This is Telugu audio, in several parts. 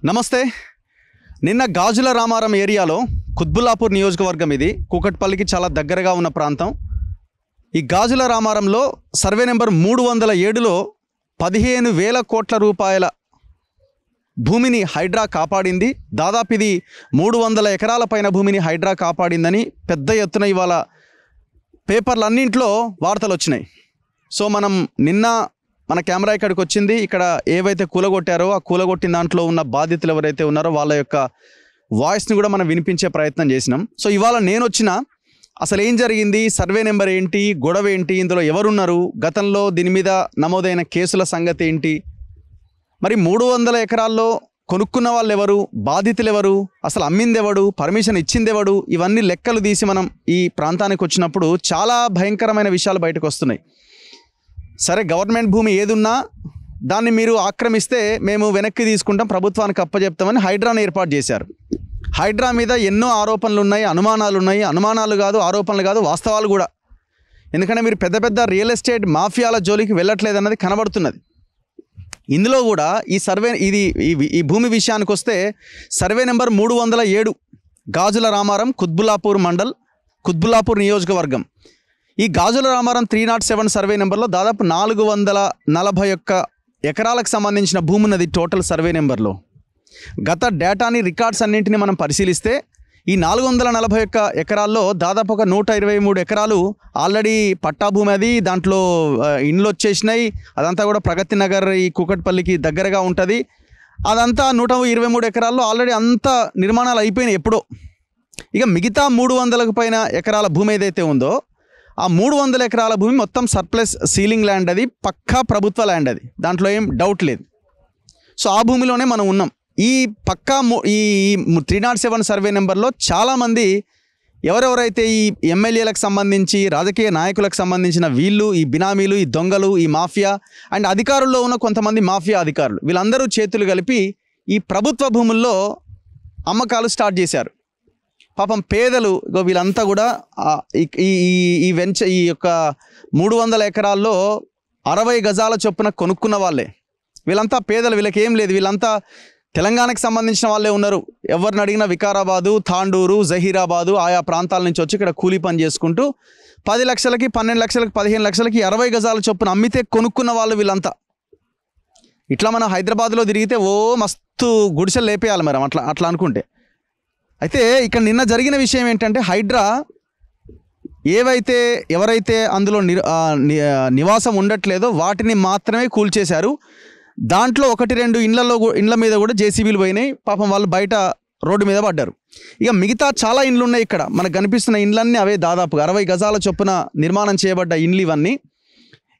నమస్తే. నిన్న గాజుల రామారం ఏరియాలో కుత్బుల్లాపూర్ నియోజకవర్గం, ఇది కూకట్పల్లికి చాలా దగ్గరగా ఉన్న ప్రాంతం. ఈ గాజుల రామారంలో సర్వే నెంబర్ 307లో 15,000 కోట్ల రూపాయల భూమిని హైడ్రా కాపాడింది. దాదాపు ఇది 300 ఎకరాల పైన భూమిని హైడ్రా కాపాడిందని పెద్ద ఎత్తున ఇవాళ పేపర్లన్నింటిలో వార్తలు వచ్చినాయి. సో మనం నిన్న మన కెమెరా ఇక్కడికి వచ్చింది. ఇక్కడ ఏవైతే కూలగొట్టారో ఆ కూలగొట్టిన దాంట్లో ఉన్న బాధితులు ఎవరైతే ఉన్నారో వాళ్ళ యొక్క వాయిస్ని కూడా మనం వినిపించే ప్రయత్నం చేసినాం. సో ఇవాళ నేను వచ్చిన అసలు ఏం జరిగింది, సర్వే నెంబర్ ఏంటి, గొడవ ఏంటి, ఇందులో ఎవరున్నారు, గతంలో దీని మీద నమోదైన కేసుల సంగతి ఏంటి, మరి 300 ఎకరాల్లో కొనుక్కున్న వాళ్ళు ఎవరు, బాధితులు ఎవరు, అసలు అమ్మిందెవడు, పర్మిషన్ ఇచ్చిందెవడు, ఇవన్నీ లెక్కలు తీసి మనం ఈ ప్రాంతానికి వచ్చినప్పుడు చాలా భయంకరమైన విషయాలు బయటకు వస్తున్నాయి. సరే, గవర్నమెంట్ భూమి ఏదున్నా దాన్ని మీరు ఆక్రమిస్తే మేము వెనక్కి తీసుకుంటాం, ప్రభుత్వానికి అప్పచెప్తామని హైడ్రాను ఏర్పాటు చేశారు. హైడ్రా మీద ఎన్నో ఆరోపణలు ఉన్నాయి, అనుమానాలు ఉన్నాయి. అనుమానాలు కాదు, ఆరోపణలు కాదు, వాస్తవాలు కూడా. ఎందుకంటే మీరు పెద్ద పెద్ద రియల్ ఎస్టేట్ మాఫియాల జోలికి వెళ్ళట్లేదన్నది కనబడుతున్నది. ఇందులో కూడా ఈ భూమి విషయానికి వస్తే సర్వే నెంబర్ 307 గాజుల రామారం, కుత్బుల్లాపూర్ మండల్, కుత్బుల్లాపూర్ నియోజకవర్గం. ఈ గాజుల రామారం 307 సర్వే నెంబర్లో దాదాపు 441 ఎకరాలకు సంబంధించిన భూమి ఉన్నది టోటల్ సర్వే నెంబర్లో. గత డేటాని, రికార్డ్స్ అన్నింటినీ మనం పరిశీలిస్తే ఈ 441 ఎకరాల్లో దాదాపు ఒక 123 ఎకరాలు ఆల్రెడీ పట్టా భూమి, అది దాంట్లో ఇండ్లు వచ్చేసినాయి. అదంతా కూడా ప్రగతి నగర్, ఈ కూకట్పల్లికి దగ్గరగా ఉంటుంది. అదంతా 123 ఎకరాల్లో ఆల్రెడీ అంతా నిర్మాణాలు అయిపోయినాయి ఎప్పుడో. ఇక మిగతా 300కు పైన ఎకరాల భూమి ఏదైతే ఉందో ఆ 300 ఎకరాల భూమి మొత్తం సర్ప్లస్ సీలింగ్ ల్యాండ్, అది పక్కా ప్రభుత్వ ల్యాండ్, అది దాంట్లో ఏం డౌట్ లేదు. సో ఆ భూమిలోనే మనం ఉన్నాం. ఈ పక్కా ఈ 307 సర్వే నెంబర్లో చాలామంది ఎవరెవరైతే ఈ ఎమ్మెల్యేలకు సంబంధించి, రాజకీయ నాయకులకు సంబంధించిన వీళ్ళు, ఈ బినామీలు, ఈ దొంగలు, ఈ మాఫియా అండ్ అధికారుల్లో ఉన్న కొంతమంది మాఫియా అధికారులు, వీళ్ళందరూ చేతులు కలిపి ఈ ప్రభుత్వ భూముల్లో అమ్మకాలు స్టార్ట్ చేశారు. పాపం పేదలు వీళ్ళంతా కూడా ఈ యొక్క 300 ఎకరాల్లో 60 గజాల చొప్పున కొనుక్కున్న వాళ్ళే. వీళ్ళంతా పేదలు, వీళ్ళకి ఏం లేదు. వీళ్ళంతా తెలంగాణకు సంబంధించిన వాళ్ళే ఉన్నారు. ఎవరిని అడిగినా వికారాబాదు, తాండూరు, జహీరాబాదు ఆయా ప్రాంతాల నుంచి వచ్చి ఇక్కడ కూలీ పని చేసుకుంటూ 10 లక్షలకి, 12 లక్షలకి, 15 లక్షలకి 60 గజాల చొప్పున అమ్మితే కొనుక్కున్న వాళ్ళు వీళ్ళంతా. ఇట్లా మనం హైదరాబాద్లో తిరిగితే మస్తు గుడిసెలు లేపేయాలి మరి అట్లా అనుకుంటే. అయితే ఇక్కడ నిన్న జరిగిన విషయం ఏంటంటే, హైడ్రా ఎవరైతే అందులో నివాసం ఉండట్లేదో వాటిని మాత్రమే కూల్చేశారు. దాంట్లో 1-2 ఇండ్ల మీద కూడా జేసీబీలు పోయినాయి. పాపం వాళ్ళు బయట రోడ్డు మీద పడ్డారు. ఇక మిగతా చాలా ఇండ్లు ఉన్నాయి. ఇక్కడ మనకు కనిపిస్తున్న ఇండ్లన్నీ అవే, దాదాపుగా 60 గజాల చొప్పున నిర్మాణం చేయబడ్డ ఇండ్లు ఇవన్నీ.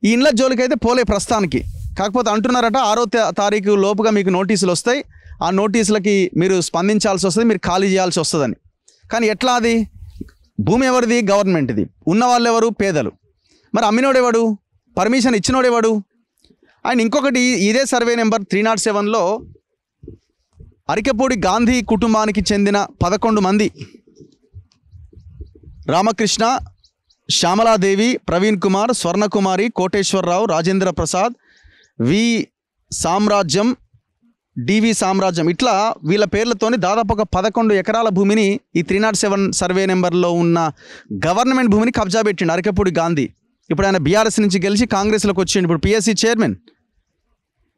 ఈ ఇండ్ల జోలికైతే పోలే ప్రస్తుతానికి. కాకపోతే అంటున్నారట 6వ తారీఖు లోపుగా మీకు నోటీసులు వస్తాయి, ఆ నోటీసులకి మీరు స్పందించాల్సి వస్తుంది, మీరు ఖాళీ చేయాల్సి వస్తుందని. కానీ ఎట్లా? అది భూమి ఎవరిది? గవర్నమెంట్ది. ఉన్నవాళ్ళు ఎవరు? పేదలు. మరి అమ్మినోడెవడు? పర్మిషన్ ఇచ్చినోడెవడు? అండ్ ఇంకొకటి, ఇదే సర్వే నెంబర్ 307లో అరికెపూడి గాంధీ కుటుంబానికి చెందిన 11 మంది, రామకృష్ణ, శ్యామలాదేవి, ప్రవీణ్ కుమార్, స్వర్ణకుమారి, కోటేశ్వరరావు, రాజేంద్ర ప్రసాద్, వి సామ్రాజ్యం, డివి సామ్రాజ్యం, ఇట్లా వీళ్ళ పేర్లతోని దాదాపు ఒక 11 ఎకరాల భూమిని ఈ 307 సర్వే నెంబర్లో ఉన్న గవర్నమెంట్ భూమిని కబ్జా పెట్టిండు అరికెపూడి గాంధీ. ఇప్పుడు ఆయన బీఆర్ఎస్ నుంచి గెలిచి కాంగ్రెస్లోకి వచ్చిండు, ఇప్పుడు పిఎస్సి చైర్మన్.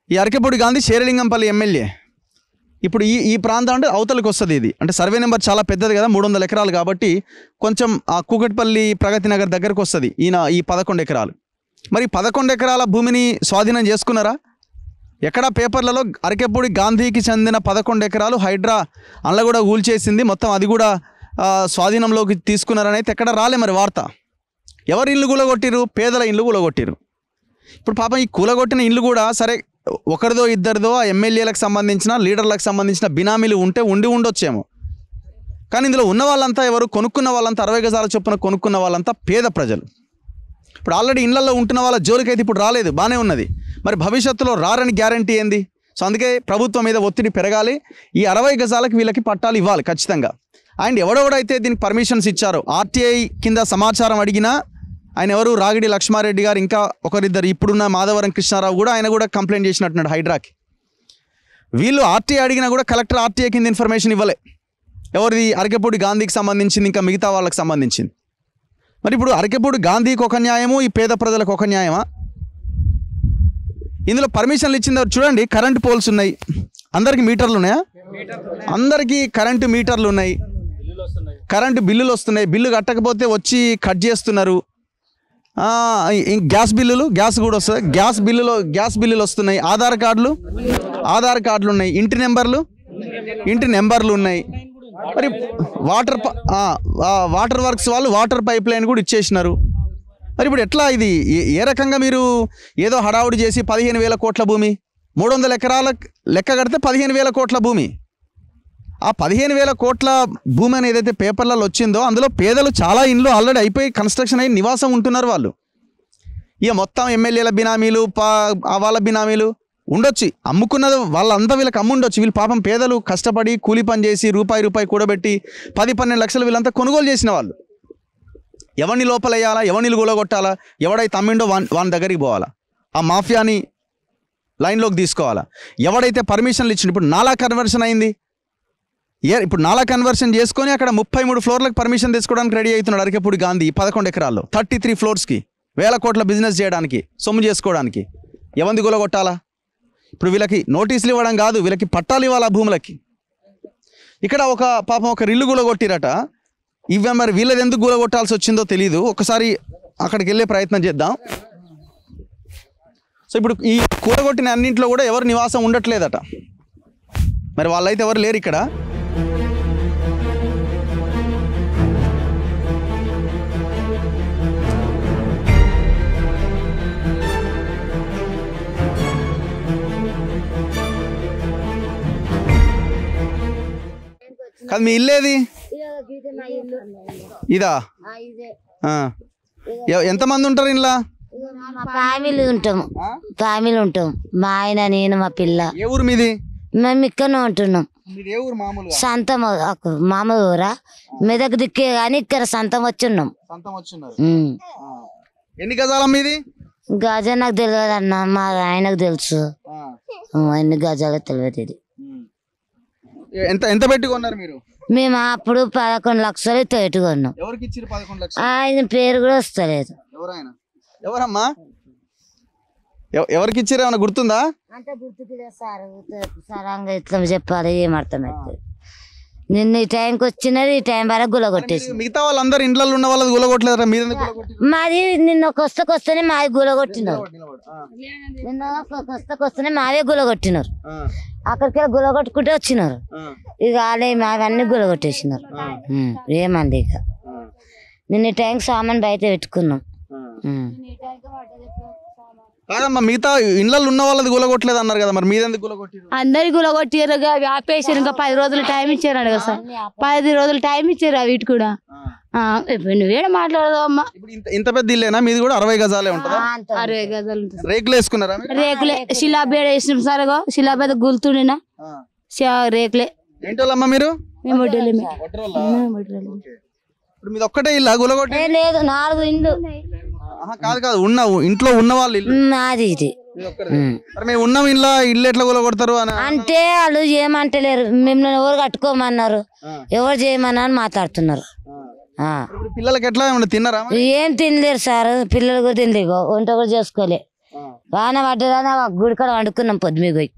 ఈ అరికెపూడి గాంధీ శేరిలింగంపల్లి ఎమ్మెల్యే. ఇప్పుడు ఈ ప్రాంతం అంటే అవతలకు వస్తుంది. ఇది అంటే సర్వే నెంబర్ చాలా పెద్దది కదా, 300 ఎకరాలు కాబట్టి కొంచెం ఆ కూకట్పల్లి ప్రగతి నగర్ దగ్గరకు వస్తుంది ఈ 11 ఎకరాలు. మరి 11 ఎకరాల భూమిని స్వాధీనం చేసుకున్నారా? ఎక్కడ పేపర్లలో అరికెపూడి గాంధీకి చెందిన 11 ఎకరాలు హైడ్రా అందులో కూడా కూల్చేసింది, మొత్తం అది కూడా స్వాధీనంలోకి తీసుకున్నారని అయితే ఎక్కడ రాలే మరి వార్త. ఎవరి ఇల్లు కూలగొట్టిరు? పేదల ఇల్లు కూలగొట్టిరు. ఇప్పుడు పాపం ఈ కూలగొట్టిన ఇల్లు కూడా సరే ఒకరిదో ఇద్దరిదో ఆ ఎమ్మెల్యేలకు సంబంధించిన, లీడర్లకు సంబంధించిన బినామీలు ఉండి ఉండొచ్చేమో. కానీ ఇందులో ఉన్న వాళ్ళంతా ఎవరు? కొనుక్కున్న వాళ్ళంతా 60 గజాల చొప్పున కొనుక్కున్న వాళ్ళంతా పేద ప్రజలు. ఇప్పుడు ఆల్రెడీ ఇళ్లలో ఉంటున్న వాళ్ళ జోలికైతే ఇప్పుడు రాలేదు, బాగానే ఉన్నది. మరి భవిష్యత్తులో రారని గ్యారంటీ ఏంది? సో అందుకే ప్రభుత్వం మీద ఒత్తిడి పెరగాలి. ఈ 60 గజాలకు వీళ్ళకి పట్టాలు ఇవ్వాలి ఖచ్చితంగా. అండ్ ఎవడెవడైతే దీనికి పర్మిషన్స్ ఇచ్చారో, ఆర్టీఐ కింద సమాచారం అడిగినా ఆయన ఎవరు? రాగిడి లక్ష్మారెడ్డి గారు, ఇంకా ఒకరిద్దరు ఇప్పుడున్న మాధవరం కృష్ణారావు కూడా, ఆయన కూడా కంప్లైంట్ చేసినట్టున్నాడు హైడ్రాకి. వీళ్ళు ఆర్టీఐ అడిగినా కూడా కలెక్టర్ ఆర్టీఐ కింద ఇన్ఫర్మేషన్ ఇవ్వలే. ఎవరిది? అరకెపూడి గాంధీకి సంబంధించింది, ఇంకా మిగతా వాళ్ళకి సంబంధించింది. మరి ఇప్పుడు అరకెపూడి గాంధీకి ఒక న్యాయము, ఈ పేద ప్రజలకు ఒక న్యాయమా? ఇందులో పర్మిషన్లు ఇచ్చింది చూడండి. కరెంటు పోల్స్ ఉన్నాయి, అందరికీ మీటర్లు ఉన్నాయా? అందరికీ కరెంటు మీటర్లు ఉన్నాయి, కరెంటు బిల్లులు వస్తున్నాయి. బిల్లు కట్టకపోతే వచ్చి కట్ చేస్తున్నారు. గ్యాస్ బిల్లులు, గ్యాస్ కూడా వస్తుంది, గ్యాస్ బిల్లులు వస్తున్నాయి. ఆధార్ కార్డులు ఉన్నాయి, ఇంటి నెంబర్లు ఉన్నాయి. మరి వాటర్ వర్క్స్ వాళ్ళు వాటర్ పైప్ లైన్ కూడా ఇచ్చేసినారు. మరి ఇప్పుడు ఎట్లా ఇది? ఏ రకంగా మీరు ఏదో హడావుడి చేసి 15,000 కోట్ల భూమి, 300 ఎకరాల లెక్క కడితే 15,000 కోట్ల భూమి, ఆ 15,000 కోట్ల భూమి అని ఏదైతే పేపర్లలో వచ్చిందో అందులో పేదలు చాలా ఇండ్లు ఆల్రెడీ అయిపోయి కన్స్ట్రక్షన్ అయ్యి నివాసం ఉంటున్నారు వాళ్ళు. ఇక మొత్తం ఎమ్మెల్యేల బినామీలు, వాళ్ళ బినామీలు ఉండొచ్చు, అమ్ముకున్నది వాళ్ళంతా వీళ్ళకి అమ్ముండొచ్చు. వీళ్ళు పాపం పేదలు కష్టపడి కూలి పని చేసి రూపాయి కూడబెట్టి 10-12 లక్షలు వీళ్ళంతా కొనుగోలు చేసిన వాళ్ళు. ఎవరిని లోపలేయాలా, ఎవరిని కూలగొట్టాలా, ఎవడైతే అమ్మిండో వాని దగ్గరికి పోవాలా, ఆ మాఫియాని లైన్లోకి తీసుకోవాలా. ఎవడైతే పర్మిషన్లు ఇచ్చిండు, ఇప్పుడు నాలా కన్వర్షన్ అయింది, ఇప్పుడు నాలా కన్వర్షన్ చేసుకొని అక్కడ 33 ఫ్లోర్లకు పర్మిషన్ తీసుకోవడానికి రెడీ అవుతున్నాడు అరకెపూడి గాంధీ. 11 ఎకరాల్లో 33 ఫ్లోర్స్కి 1000 కోట్ల బిజినెస్ చేయడానికి, సొమ్ము చేసుకోవడానికి. ఎవరిని కూలగొట్టాలా? ఇప్పుడు వీళ్ళకి నోటీసులు ఇవ్వడం కాదు, వీళ్ళకి పట్టాలు ఇవ్వాలి ఆ భూములకి. ఇక్కడ ఒక ఇల్లు కూలగొట్టిరట. ఇవి మరి వీళ్ళది ఎందుకు కూలగొట్టాల్సి వచ్చిందో తెలీదు. ఒకసారి అక్కడికి వెళ్ళే ప్రయత్నం చేద్దాం. సో ఇప్పుడు ఈ కూలగొట్టిన అన్నింటిలో కూడా ఎవరు నివాసం ఉండట్లేదట. మరి వాళ్ళైతే ఎవరు లేరు ఇక్కడ. కాదు, మీ ఇల్లేది? ఇదా? ఎంతమంది ఉంటారు ఇంట్లో? ఫ్యామిలీ ఉంటాం. మా ఆయన, నేను, మా పిల్ల. ఏ ఊరు మీది? మేము ఇక్కడనే ఉంటున్నాం. సంతం మామూలు ఊరా, మెదక్ దిక్కే కానీ ఇక్కడ సంతం వచ్చున్నాం. ఎన్ని గజాల మీది? గజ నాకు తెలియదు అన్న, మా ఆయనకు తెలుసు. ఎన్ని గజాలో తెలియదు. ఇది ఎంత పెట్టుకున్నారు మీరు? మేము అప్పుడు 11 లక్షలు పెట్టుకున్నాం. ఆయన పేరు కూడా వస్తలేదు. ఎవరమ్మా? ఎవరికి ఇచ్చారు, ఏమన్నా గుర్తుందా? అంటే గుర్తుకు సార్, సరంగా ఇట్లా చెప్పాలి, ఏమర్థమైతే. నిన్న ఈ టైంకి వచ్చినది, ఈ టైం వరకు గులగొట్టేసి. మిగతా వాళ్ళందరూ ఇంట్లో ఉన్న వాళ్ళది గులగొట్టలేరా? మాది నిన్న కొస్తకొస్తేనే మాది గులగొట్టినారు. నిన్న కొస్తకొస్తేనే మావే గులగొట్టినారు. అక్కడికి గులగొట్టుకుంటే వచ్చినారు. ఇక వాళ్ళే మావన్నీ గులగొట్టేసినారు. ఏమంది ఇక నిన్న ఈ టైంకి సామాన్ బయట పెట్టుకున్నాం. కాదమ్మా, మిగతా ఇళ్ళల్లో ఉన్న వాళ్ళది గులగొట్టలేదు అన్నారు కదా, మరి మీదెందుకు గులగొట్టారు? అందరి గులగొట్టారు, ఆపేసారు. ఇంకా 10 రోజులు టైం ఇచ్చారు కదా సార్, 10 రోజులు టైం ఇచ్చారు వీటి కూడా. నువ్వేడ మాట్లాడదావు అమ్మా. ఇంత పెద్ద ఇల్లేనా మీది? కూడా 60 గజాలే ఉంటుందా? 60 గజాలు ఉంటుంది. రేకులు వేసుకున్నారా? రేకులే, శిలాబేడ వేసినాం సార్. శిలాబేద గుల్తుండినా రేకులే. ఏంటోళ్ళమ్మా మీరు? మేము ఇప్పుడు మీది ఒక్కటే ఇల్లు గులగొట్టి? లేదు, 4 ఇండ్లు. కాదు, ఇంట్లో ఉన్న వాళ్ళు నాది ఇది. మేము ఉన్నాం ఇల్లు ఎట్లా కూలగొడతారు అంటే వాళ్ళు ఏమంటలేరు. మిమ్మల్ని ఎవరు కట్టుకోమన్నారు, ఎవరు చేయమన్నా అని మాట్లాడుతున్నారు. పిల్లలకి ఎట్లా తిన్నారా? ఏం తినలేరు సార్, పిల్లలు కూడా తినలేదు, వంట కూడా చేసుకోలే. వాన పడ్డదని గుడికాడ వండుకున్నాం పొద్దుమీ పోయి.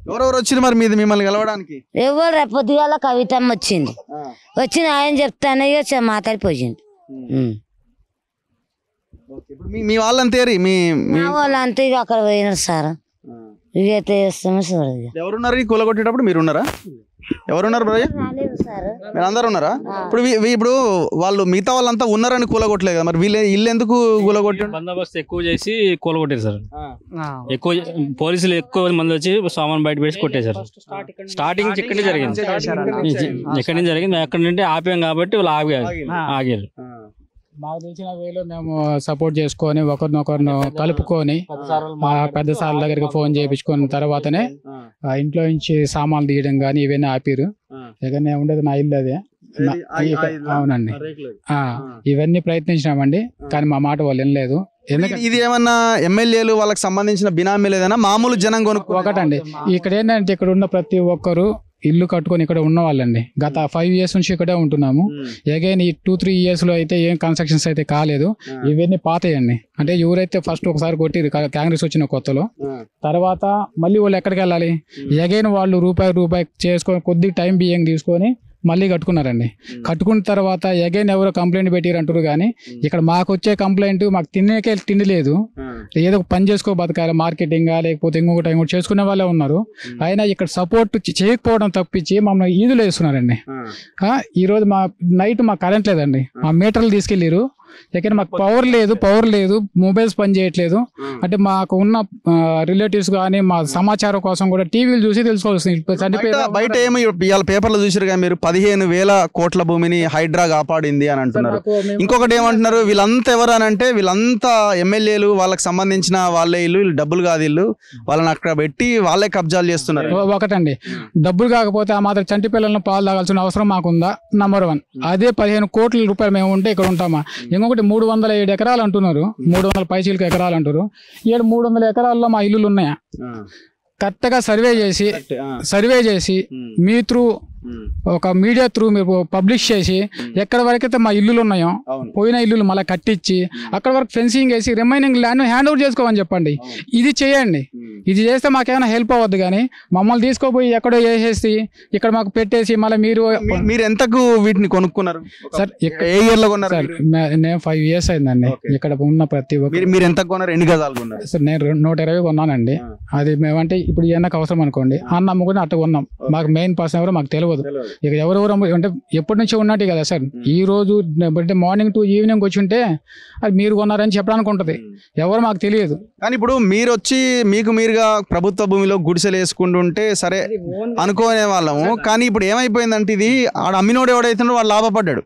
ఎవరెవరు వచ్చింది మరి మీది మిమ్మల్ని కలవడానికి? ఎవరు రేపు పొద్దుగాల కవితమ్మ వచ్చింది. ఆయన చెప్తాను ఇక మాట్లాడిపోయింది. మీ వాళ్ళంతే? మా వాళ్ళంతా ఇక అక్కడ పోయినారు సార్. ఇక అయితే చేస్తాము సార్. ఎవరున్నారు కూలగొట్టేటప్పుడు? మీరు ఉన్నారా? ఎవరున్నారు బ్రదర్? మీరు అందరు ఉన్నారా? ఇప్పుడు వాళ్ళు మిగతా వాళ్ళంతా ఉన్నారని కూలగొట్టలేదు కదా, మరి వీళ్ళు ఇల్లు ఎందుకు కూలగొట్టారు? బందోబస్తు ఎక్కువ చేసి కూలగొట్టారు సార్. ఎక్కువ పోలీసులు ఎక్కువ మంది వచ్చి సామాన్ బయట పెట్టి కొట్టేశారు. స్టార్టింగ్ ఇక్కడి నుంచి జరిగింది. ఎక్కడి నుండి ఆపాం కాబట్టి వాళ్ళు ఆగారు. మాకు తెలిసిన వేలో మేము సపోర్ట్ చేసుకొని ఒకరినొకరిని కలుపుకొని మా పెద్ద సార్ దగ్గరికి ఫోన్ చేయించుకున్న తర్వాతనే ఇంట్లో నుంచి సామాన్లు తీయడం కానీ ఇవన్నీ ఆపిరు. ఇక ఉండేది నా ఇల్లు అదే. అవునండి, ఇవన్నీ ప్రయత్నించినామండి, కానీ మా మాట వాళ్ళు వినలేదు. ఎందుకంటే ఇది ఏమన్నా ఎమ్మెల్యేలు వాళ్ళకి సంబంధించిన బినామీలు ఏదైనా మామూలు జనం కొనుక్కో ఒకటండి, ఇక్కడ ఏంటంటే ఇక్కడ ఉన్న ప్రతి ఒక్కరు ఇల్లు కట్టుకొని ఇక్కడ ఉన్న వాళ్ళండి. గత 5 years నుంచి ఇక్కడే ఉంటున్నాము. అగైన్ ఈ 2-3 years లో అయితే ఏం కన్స్ట్రక్షన్స్ అయితే కాలేదు. ఇవన్నీ పాతయండి. అంటే ఎవరైతే ఫస్ట్ ఒకసారి కొట్టిరు కాంగ్రెస్ వచ్చిన కొత్తలో, తర్వాత మళ్ళీ వాళ్ళు ఎక్కడికి వెళ్ళాలి, అగైన్ వాళ్ళు రూపాయి చేసుకొని కొద్ది టైం బియ్యం తీసుకొని మళ్ళీ కట్టుకున్నారండి. కట్టుకున్న తర్వాత అగైన్ ఎవరో కంప్లైంట్ పెట్టిరు అంటారు. కానీ ఇక్కడ మాకు వచ్చే కంప్లైంట్ మాకు తినేకే తిండి లేదు, ఏదో పని చేసుకో బతకాలి, మార్కెటింగ్ లేకపోతే ఇంకొకటి చేసుకునే వాళ్ళే ఉన్నారు. అయినా ఇక్కడ సపోర్ట్ చేయకపోవడం తప్పించి మమ్మల్ని ఈదులు వేస్తున్నారండి. ఈ రోజు మా నైట్ మాకు కరెంట్ లేదండి, మా మీటర్లు తీసుకెళ్ళిరు. ఎక్కడ మాకు పవర్ లేదు, మొబైల్స్ పని చేయట్లేదు. అంటే మాకు ఉన్న రిలేటివ్స్ కానీ మా సమాచారం కోసం కూడా టీవీలు చూసి తెలుసుకోవాల్సింది. బయట ఏమి ఇవాళ పేపర్లో చూసారు కానీ మీరు 15,000 కోట్ల భూమిని హైడ్రా కాపాడింది అని అంటున్నారు. ఇంకొకటి ఏమంటున్నారు, వీళ్ళంతా ఎవరు అని అంటే వీళ్ళంతా ఎమ్మెల్యేలు, వాళ్ళకి సంబంధించిన వాళ్ళే ఇల్లు, వీళ్ళు డబ్బులు కాదు ఇల్లు, వాళ్ళని అక్కడ పెట్టి వాళ్ళే కబ్జాలు చేస్తున్నారు. ఒకటండి, డబ్బులు కాకపోతే ఆ మాత్రం చంటి పిల్లలను పాలు తాగాల్సిన అవసరం మాకుందా? నంబర్ 1. అదే 15 కోట్ల రూపాయలు మేము ఉంటే ఇక్కడ ఉంటామా? ఇంకొకటి 307 ఎకరాలు అంటున్నారు, 300 పైచీలకు ఎకరాలు అంటారు. 300 ఎకరాల్లో మా ఇల్లులు ఉన్నాయా? కరెక్ట్గా సర్వే చేసి మీ త్రూ ఒక మీడియా త్రూ మీరు పబ్లిష్ చేసి ఎక్కడ వరకైతే మా ఇల్లులు ఉన్నాయో పోయిన ఇల్లులు మళ్ళీ కట్టించి అక్కడ వరకు ఫెన్సింగ్ వేసి రిమైనింగ్ ల్యాండ్ హ్యాండ్ ఓవర్ చేసుకోమని చెప్పండి. ఇది చేయండి. ఇది చేస్తే మాకేమైనా హెల్ప్ అవ్వద్దు. కానీ మమ్మల్ని తీసుకోపోయి ఎక్కడో వేసేసి ఇక్కడ మాకు పెట్టేసి మళ్ళీ మీరు ఎంతకు వీటిని కొనుక్కున్నారు సార్? ఏ ఇయర్ లో కొన్నారు? సార్ నేను 5 years అయిందండి ఇక్కడ ఉన్న ప్రతి ఒక్క. మీరు ఎంత కొన్నారు? ఎన్ని గజాలు కొన్నారు? సార్ నేను 120 కొన్నానండి. అది మేమంటే ఇప్పుడు ఎన్నకు అవసరం అనుకోండి, నమ్ముకుని అట్ట కొన్నాం. మాకు మెయిన్ పర్సన్ ఎవరో మాకు తెలియదు. ఇక ఎవరెవరు అంటే ఎప్పటి నుంచి ఉన్నట్టు కదా సార్. ఈ రోజు అంటే మార్నింగ్ టు ఈవినింగ్ వచ్చి ఉంటే అది మీరు కొన్నారని చెప్పడానికి ఉంటది, ఎవరు మాకు తెలియదు. కానీ ఇప్పుడు మీరు వచ్చి మీకు మీరుగా ప్రభుత్వ భూమిలో గుడిసెలు వేసుకుంటుంటే సరే అనుకోనే వాళ్ళము. కానీ ఇప్పుడు ఏమైపోయిందంటే ఇది ఆడ అమ్మినోడు ఎవడైతున్నాడో వాడు లాభపడ్డాడు,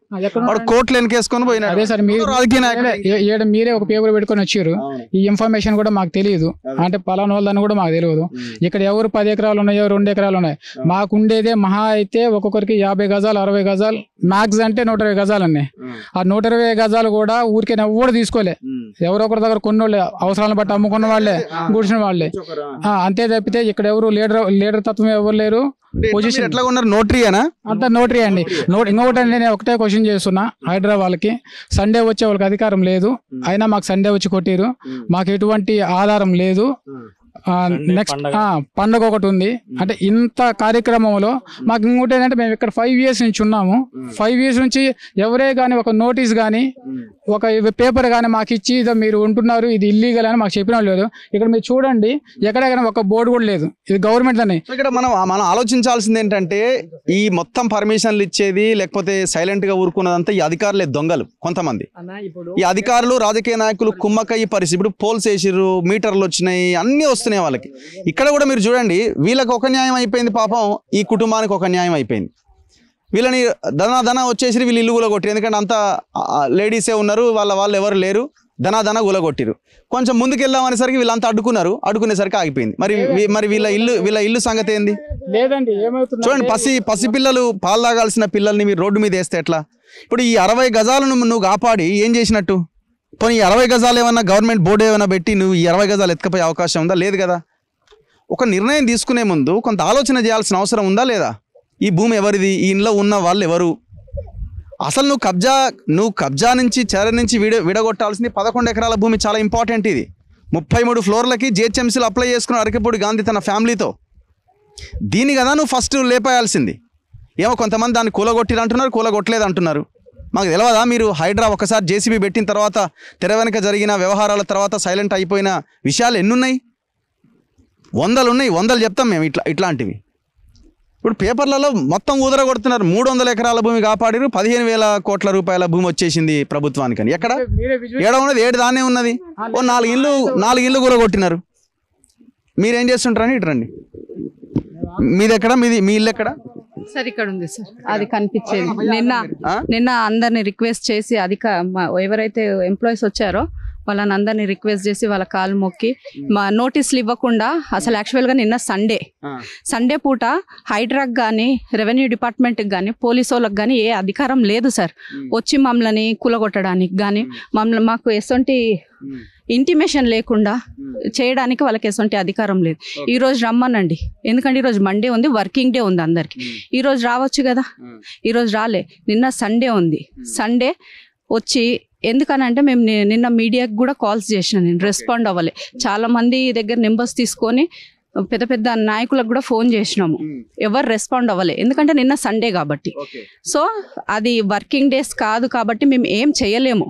వాడు కోట్లు వెనకేసుకొని పోయినాడు. అదే సార్, మీరు మీరే ఒక పేపర్ పెట్టుకొని వచ్చారు. ఈ ఇన్ఫర్మేషన్ కూడా మాకు తెలియదు. అంటే పలానా వాళ్ళని కూడా మాకు తెలియదు. ఇక్కడ ఎవరు 10 ఎకరాలు ఉన్నాయో 2 ఎకరాలు ఉన్నాయి. మాకు ఉండేదే మహా అయితే ఒక్కొక్కరికి 50 గజాలు 60 గజాలు, మ్యాక్స్ అంటే 120 గజాలు అన్నీ. ఆ 120 గజాలు కూడా ఊరికే ఎవరు తీసుకోలే, ఎవరో ఒకరి దగ్గర కొన్నోళ్ళే, అవసరాలను బట్టి అమ్ముకున్న వాళ్ళే, గుడిసిన వాళ్ళే. అంతే తప్పితే ఇక్కడ ఎవరు లీడర్ తత్వం ఎవరు లేరు. పొజిషన్ ఎట్లా ఉన్నారు? నోటరీనా? అంతా నోటరీ అండి. ఇంకొకటి అండి, నేను ఒకటే క్వశ్చన్ చేస్తున్నా. హైదరాబాద్ వాళ్ళకి సండే వచ్చే వాళ్ళకి అధికారం లేదు, అయినా మాకు సండే వచ్చి కొట్టిరు. మాకు ఎటువంటి ఆధారం లేదు. నెక్స్ట్ పండుగ ఒకటి ఉంది. అంటే ఇంత కార్యక్రమంలో మాకు ఇంకోటి ఏంటంటే మేము ఇక్కడ 5 years నుంచి ఉన్నాము. 5 years నుంచి ఎవరే కానీ ఒక నోటీస్ కానీ ఒక పేపర్ కానీ మాకు ఇచ్చి ఇదో మీరు ఉంటున్నారు ఇది ఇల్లీగల్ అని మాకు చెప్పిన లేదు. ఇక్కడ మీరు చూడండి, ఎక్కడైనా ఒక బోర్డు కూడా లేదు. ఇది గవర్నమెంట్ అని. ఇక్కడ మనం ఆలోచించాల్సింది ఏంటంటే ఈ మొత్తం పర్మిషన్లు ఇచ్చేది లేకపోతే సైలెంట్ గా ఊరుకున్నదంతా ఈ అధికారులే దొంగలు. కొంతమంది ఈ అధికారులు రాజకీయ నాయకులు కుమ్మక్కయ్య పరిస్థితి. ఇప్పుడు పోల్స్ వేసిర్రు, మీటర్లు వచ్చినాయి, అన్ని వస్తున్నాయి వాళ్ళకి. ఇక్కడ కూడా మీరు చూడండి, వీళ్ళకి ఒక న్యాయం అయిపోయింది పాపం, ఈ కుటుంబానికి ఒక న్యాయం అయిపోయింది. వీళ్ళని ధన వచ్చేసి వీళ్ళు ఇల్లు గులగొట్టిరు. ఎందుకంటే అంతా లేడీసే ఉన్నారు, వాళ్ళు ఎవరు లేరు, ధన గులగొట్టిరు. కొంచెం ముందుకెళ్దామనేసరికి వీళ్ళంతా అడ్డుకునేసరికి ఆగిపోయింది. మరి వీళ్ళ ఇల్లు సంగతి ఏంది? లేదండి, ఏమవుతుంది చూడండి, పసి పిల్లలు పాలు తాగాల్సిన పిల్లల్ని మీరు రోడ్డు మీద వేస్తే ఎట్లా? ఇప్పుడు ఈ 60 గజాలను నువ్వు కాపాడి ఏం చేసినట్టు? పోనీ ఈ 60 గజాలు ఏమన్నా గవర్నమెంట్ బోర్డు ఏమైనా పెట్టి నువ్వు ఈ 60 గజాలు ఎత్తుకపోయే అవకాశం ఉందా? లేదు కదా. ఒక నిర్ణయం తీసుకునే ముందు కొంత ఆలోచన చేయాల్సిన అవసరం ఉందా లేదా? ఈ భూమి ఎవరిది? ఈ ఇంట్లో ఉన్న వాళ్ళు ఎవరు? అసలు నువ్వు కబ్జా నుంచి చెర నుంచి విడగొట్టాల్సింది 11 ఎకరాల భూమి. చాలా ఇంపార్టెంట్ ఇది. 33 ఫ్లోర్లకి జిహెచ్ఎంసీలు అప్లై చేసుకున్న అరకెపూడి గాంధీ తన ఫ్యామిలీతో. దీన్ని కదా నువ్వు ఫస్ట్ లేపాయాల్సింది. ఏమో కొంతమంది దాన్ని కూలగొట్టిరు అంటున్నారు, కూలగొట్టలేదు అంటున్నారు. మాకు తెలియదా? మీరు హైడ్రా ఒకసారి జేసీబీ పెట్టిన తర్వాత తెర వెనుక జరిగిన వ్యవహారాల తర్వాత సైలెంట్ అయిపోయిన విషయాలు ఎన్నున్నాయి? 100 ఉన్నాయి, 100 చెప్తాం మేము ఇట్లాంటివి. ఇప్పుడు పేపర్లలో మొత్తం ఊదరగొడుతున్నారు. 300 ఎకరాల భూమి కాపాడిరు, 15,000 కోట్ల రూపాయల భూమి వచ్చేసింది ప్రభుత్వానికి అని. ఎక్కడ ఉన్నది? 7 దాన్నే ఉన్నది. ఓ 4 ఇళ్ళు కూలగొట్టినారు. మీరేం చేస్తుంటారని ఇటు రండి. మీది ఎక్కడ? మీ ఇల్లు ఎక్కడ సార్? ఇక్కడ ఉంది సార్, అది కనిపించేది. నిన్న అందరిని రిక్వెస్ట్ చేసి ఎవరైతే ఎంప్లాయీస్ వచ్చారో వాళ్ళని అందరినీ రిక్వెస్ట్ చేసి వాళ్ళ కాలు మొక్కి మా నోటీసులు ఇవ్వకుండా అసలు యాక్చువల్గా నిన్న సండే పూట హైడ్రాక్ కానీ రెవెన్యూ డిపార్ట్మెంట్కి కానీ పోలీసు వాళ్ళకి కానీ ఏ అధికారం లేదు సార్ వచ్చి మమ్మల్ని కూలగొట్టడానికి కానీ మాకు ఎసొంటి ఇంటిమేషన్ లేకుండా చేయడానికి వాళ్ళకి ఎసొంటి అధికారం లేదు. ఈ రోజు రమ్మనండి, ఎందుకంటే ఈరోజు మండే ఉంది, వర్కింగ్ డే ఉంది అందరికి. ఈరోజు రావచ్చు కదా, ఈరోజు రాలే, నిన్న సండే ఉంది. సండే వచ్చి ఎందుకనంటే మేము నిన్న మీడియాకి కూడా కాల్స్ చేసిన, నేను రెస్పాండ్ అవ్వలే. చాలా మంది దగ్గర నెంబర్స్ తీసుకొని పెద్ద పెద్ద నాయకులకు కూడా ఫోన్ చేసినాము, ఎవరు రెస్పాండ్ అవ్వలే, ఎందుకంటే నిన్న సండే కాబట్టి. సో అది వర్కింగ్ డేస్ కాదు కాబట్టి మేము ఏం చేయలేము,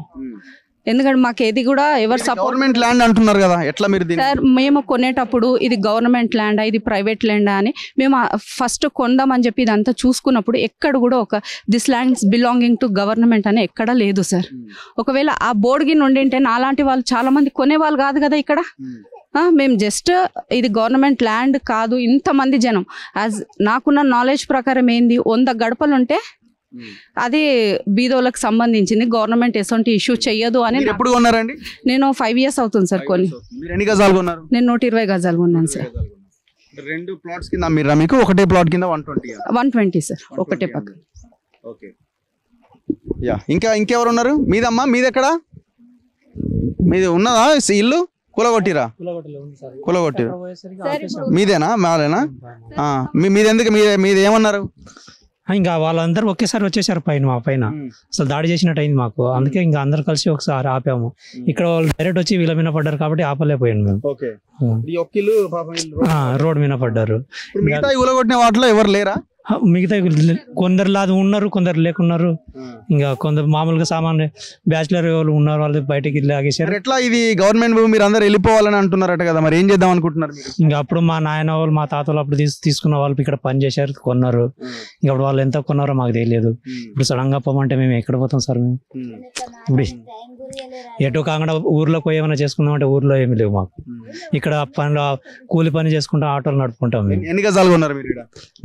ఎందుకంటే మాకు ఏది కూడా ఎవరు గవర్నమెంట్ ల్యాండ్ అంటున్నారు కదా, ఎట్లా మీరు సార్ మేము కొనేటప్పుడు ఇది గవర్నమెంట్ ల్యాండా ఇది ప్రైవేట్ ల్యాండా అని మేము ఫస్ట్ కొందామని చెప్పి ఇదంతా చూసుకున్నప్పుడు ఎక్కడ కూడా ఒక this lands belonging to government అని ఎక్కడా లేదు సార్. ఒకవేళ ఆ బోర్డు గిన్ ఉండింటే నాలాంటి వాళ్ళు చాలా మంది కొనేవాళ్ళు కాదు కదా ఇక్కడ. మేము జస్ట్ ఇది గవర్నమెంట్ ల్యాండ్ కాదు, ఇంతమంది జనం యాజ్ నాకున్న నాలెడ్జ్ ప్రకారం ఏంది 100 గడపలు ఉంటే అది బీదోళ్ళకి సంబంధించింది, గవర్నమెంట్ ఎసొంటి ఇష్యూ చెయ్యదు అని. ఎప్పుడు కొన్నారండి? నేను 5 years అవుతుంది సార్ కొని. ఎన్ని గజాలు కొన్నారు? నేను 120 గజాలు కొన్నాను సార్. 2 plots కింద మీరా? మీకు ఒకటే ప్లాట్ కింద 120 సార్, ఒకటే పక్క. Okay yeah. ఇంకెవరు ఉన్నారు? మీదమ్మా, మీది ఎక్కడ? మీది ఉన్నదా ఇల్లు? కూలగొట్టిరా? కూలగొట్టిరా. మీదేనా? మాదేనా? మీది ఏమన్నారు? ఇంకా వాళ్ళందరూ ఒకేసారి వచ్చేసారు పైన, మా పైన అసలు దాడి చేసినట్టు అయింది మాకు. అందుకే ఇంకా అందరు కలిసి ఒకసారి ఆపాము. ఇక్కడ వాళ్ళు డైరెక్ట్ వచ్చి వీళ్ళ మీద పడ్డారు కాబట్టి ఆపలేకపోయాను మేము. రోడ్ మీద పడ్డారు. మిగతా కూలగొట్టిన వాటిలో ఎవరు లేరా? మిగతా కొందరు లాదు ఉన్నారు, కొందరు లేకున్నారు. ఇంకా కొందరు మామూలుగా సామాన్య బ్యాచిలర్ వాళ్ళు ఉన్నారు, వాళ్ళు బయటకి లాగేశారు. ఎట్లా ఇది గవర్నమెంట్ భూమి, మీరు అందరు వెళ్ళిపోవాలని అంటున్నారట కదా, మరి ఏం చేద్దాం అనుకుంటున్నారు? ఇంకా అప్పుడు మా నాయన వాళ్ళు మా తాత వాళ్ళు అప్పుడు తీసుకున్న వాళ్ళు ఇక్కడ పని చేశారు, కొన్నారు. ఇంకా అప్పుడు వాళ్ళు ఎంత కొన్నారో మాకు తెలియదు. ఇప్పుడు సడన్ గా పోమంటే మేము ఎక్కడ పోతాం సార్? మేము ఇప్పుడు ఎటు కాకుండా ఊర్లోకి ఏమైనా చేసుకుందాం అంటే ఊర్లో ఏమి లేవు మాకు. ఇక్కడ పనిలో కూలి పని చేసుకుంటా ఆటోలు నడుపుకుంటాం మేము. ఎన్ని గజాలు కొన్నారు మీరు?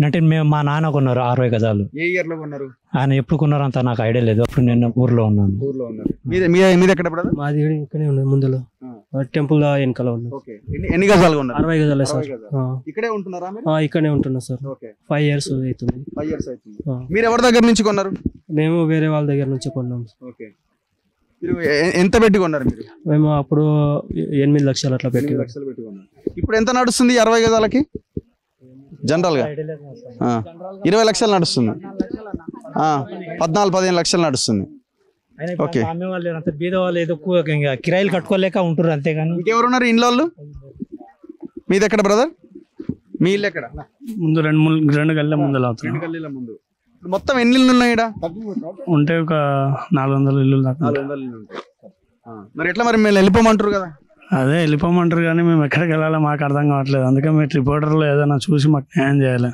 అంటే మేము మా నాన్న కొన్నారు 60 గజాలు. ఏ ఇయర్ లో కొన్నారు? ఆయన ఎప్పుడు కొన్నారు అంత నాకు ఐడియా లేదు. అప్పుడు నేను ఊర్లో ఉన్నాను. మీది ఎక్కడ బ్రదర్? మాది ఇక్కడే ఉన్నది, ముందులో టెంపుల్ వెనకాల ఉంది. ఎన్ని గజాలు కొన్నారు? 60 గజాలు సార్. ఇక్కడే ఉంటున్నారా? ఇక్కడే ఉంటున్నా సార్. 5 years అవుతుంది. మీరు ఎవరి దగ్గర నుంచి కొన్నారు? మేము వేరే వాళ్ళ దగ్గర నుంచి కొన్నాం. ఎంత పెట్టి కొన్నారు మీరు? మేము అప్పుడు 8 లక్షలు అట్లా పెట్టి. ఇప్పుడు ఎంత నడుస్తుంది 60 గజాలకి? జనరల్ గా 20 లక్షలు నడుస్తుంది, 14-15 లక్షలు నడుస్తుంది. ఓకే, బీద వాళ్ళు ఏదో కిరాయిలు కట్టుకోలేక ఉంటారు అంతేగాని. ఇంకెవరున్నారు ఇంట్లో వాళ్ళు? మీది ఎక్కడ బ్రదర్? మీ ఇల్లు ఎక్కడ? ముందు 2 గల్లీల ముందు. 2 గల్లీల ముందు. మొత్తం ఎన్ని ఇల్లు ఉన్నాయి? ఉంటే ఒక 400 ఇల్లు. మరి ఎట్లా మరి మేము వెళ్ళిపోమంటారు కదా? అదే వెళ్ళిపోమంటారు కానీ మేము ఎక్కడికి వెళ్ళాలో మాకు అర్థం కావట్లేదు. అందుకే మీరు రిపోర్టర్లో ఏదైనా చూసి మాకు న్యాయం చేయాలి.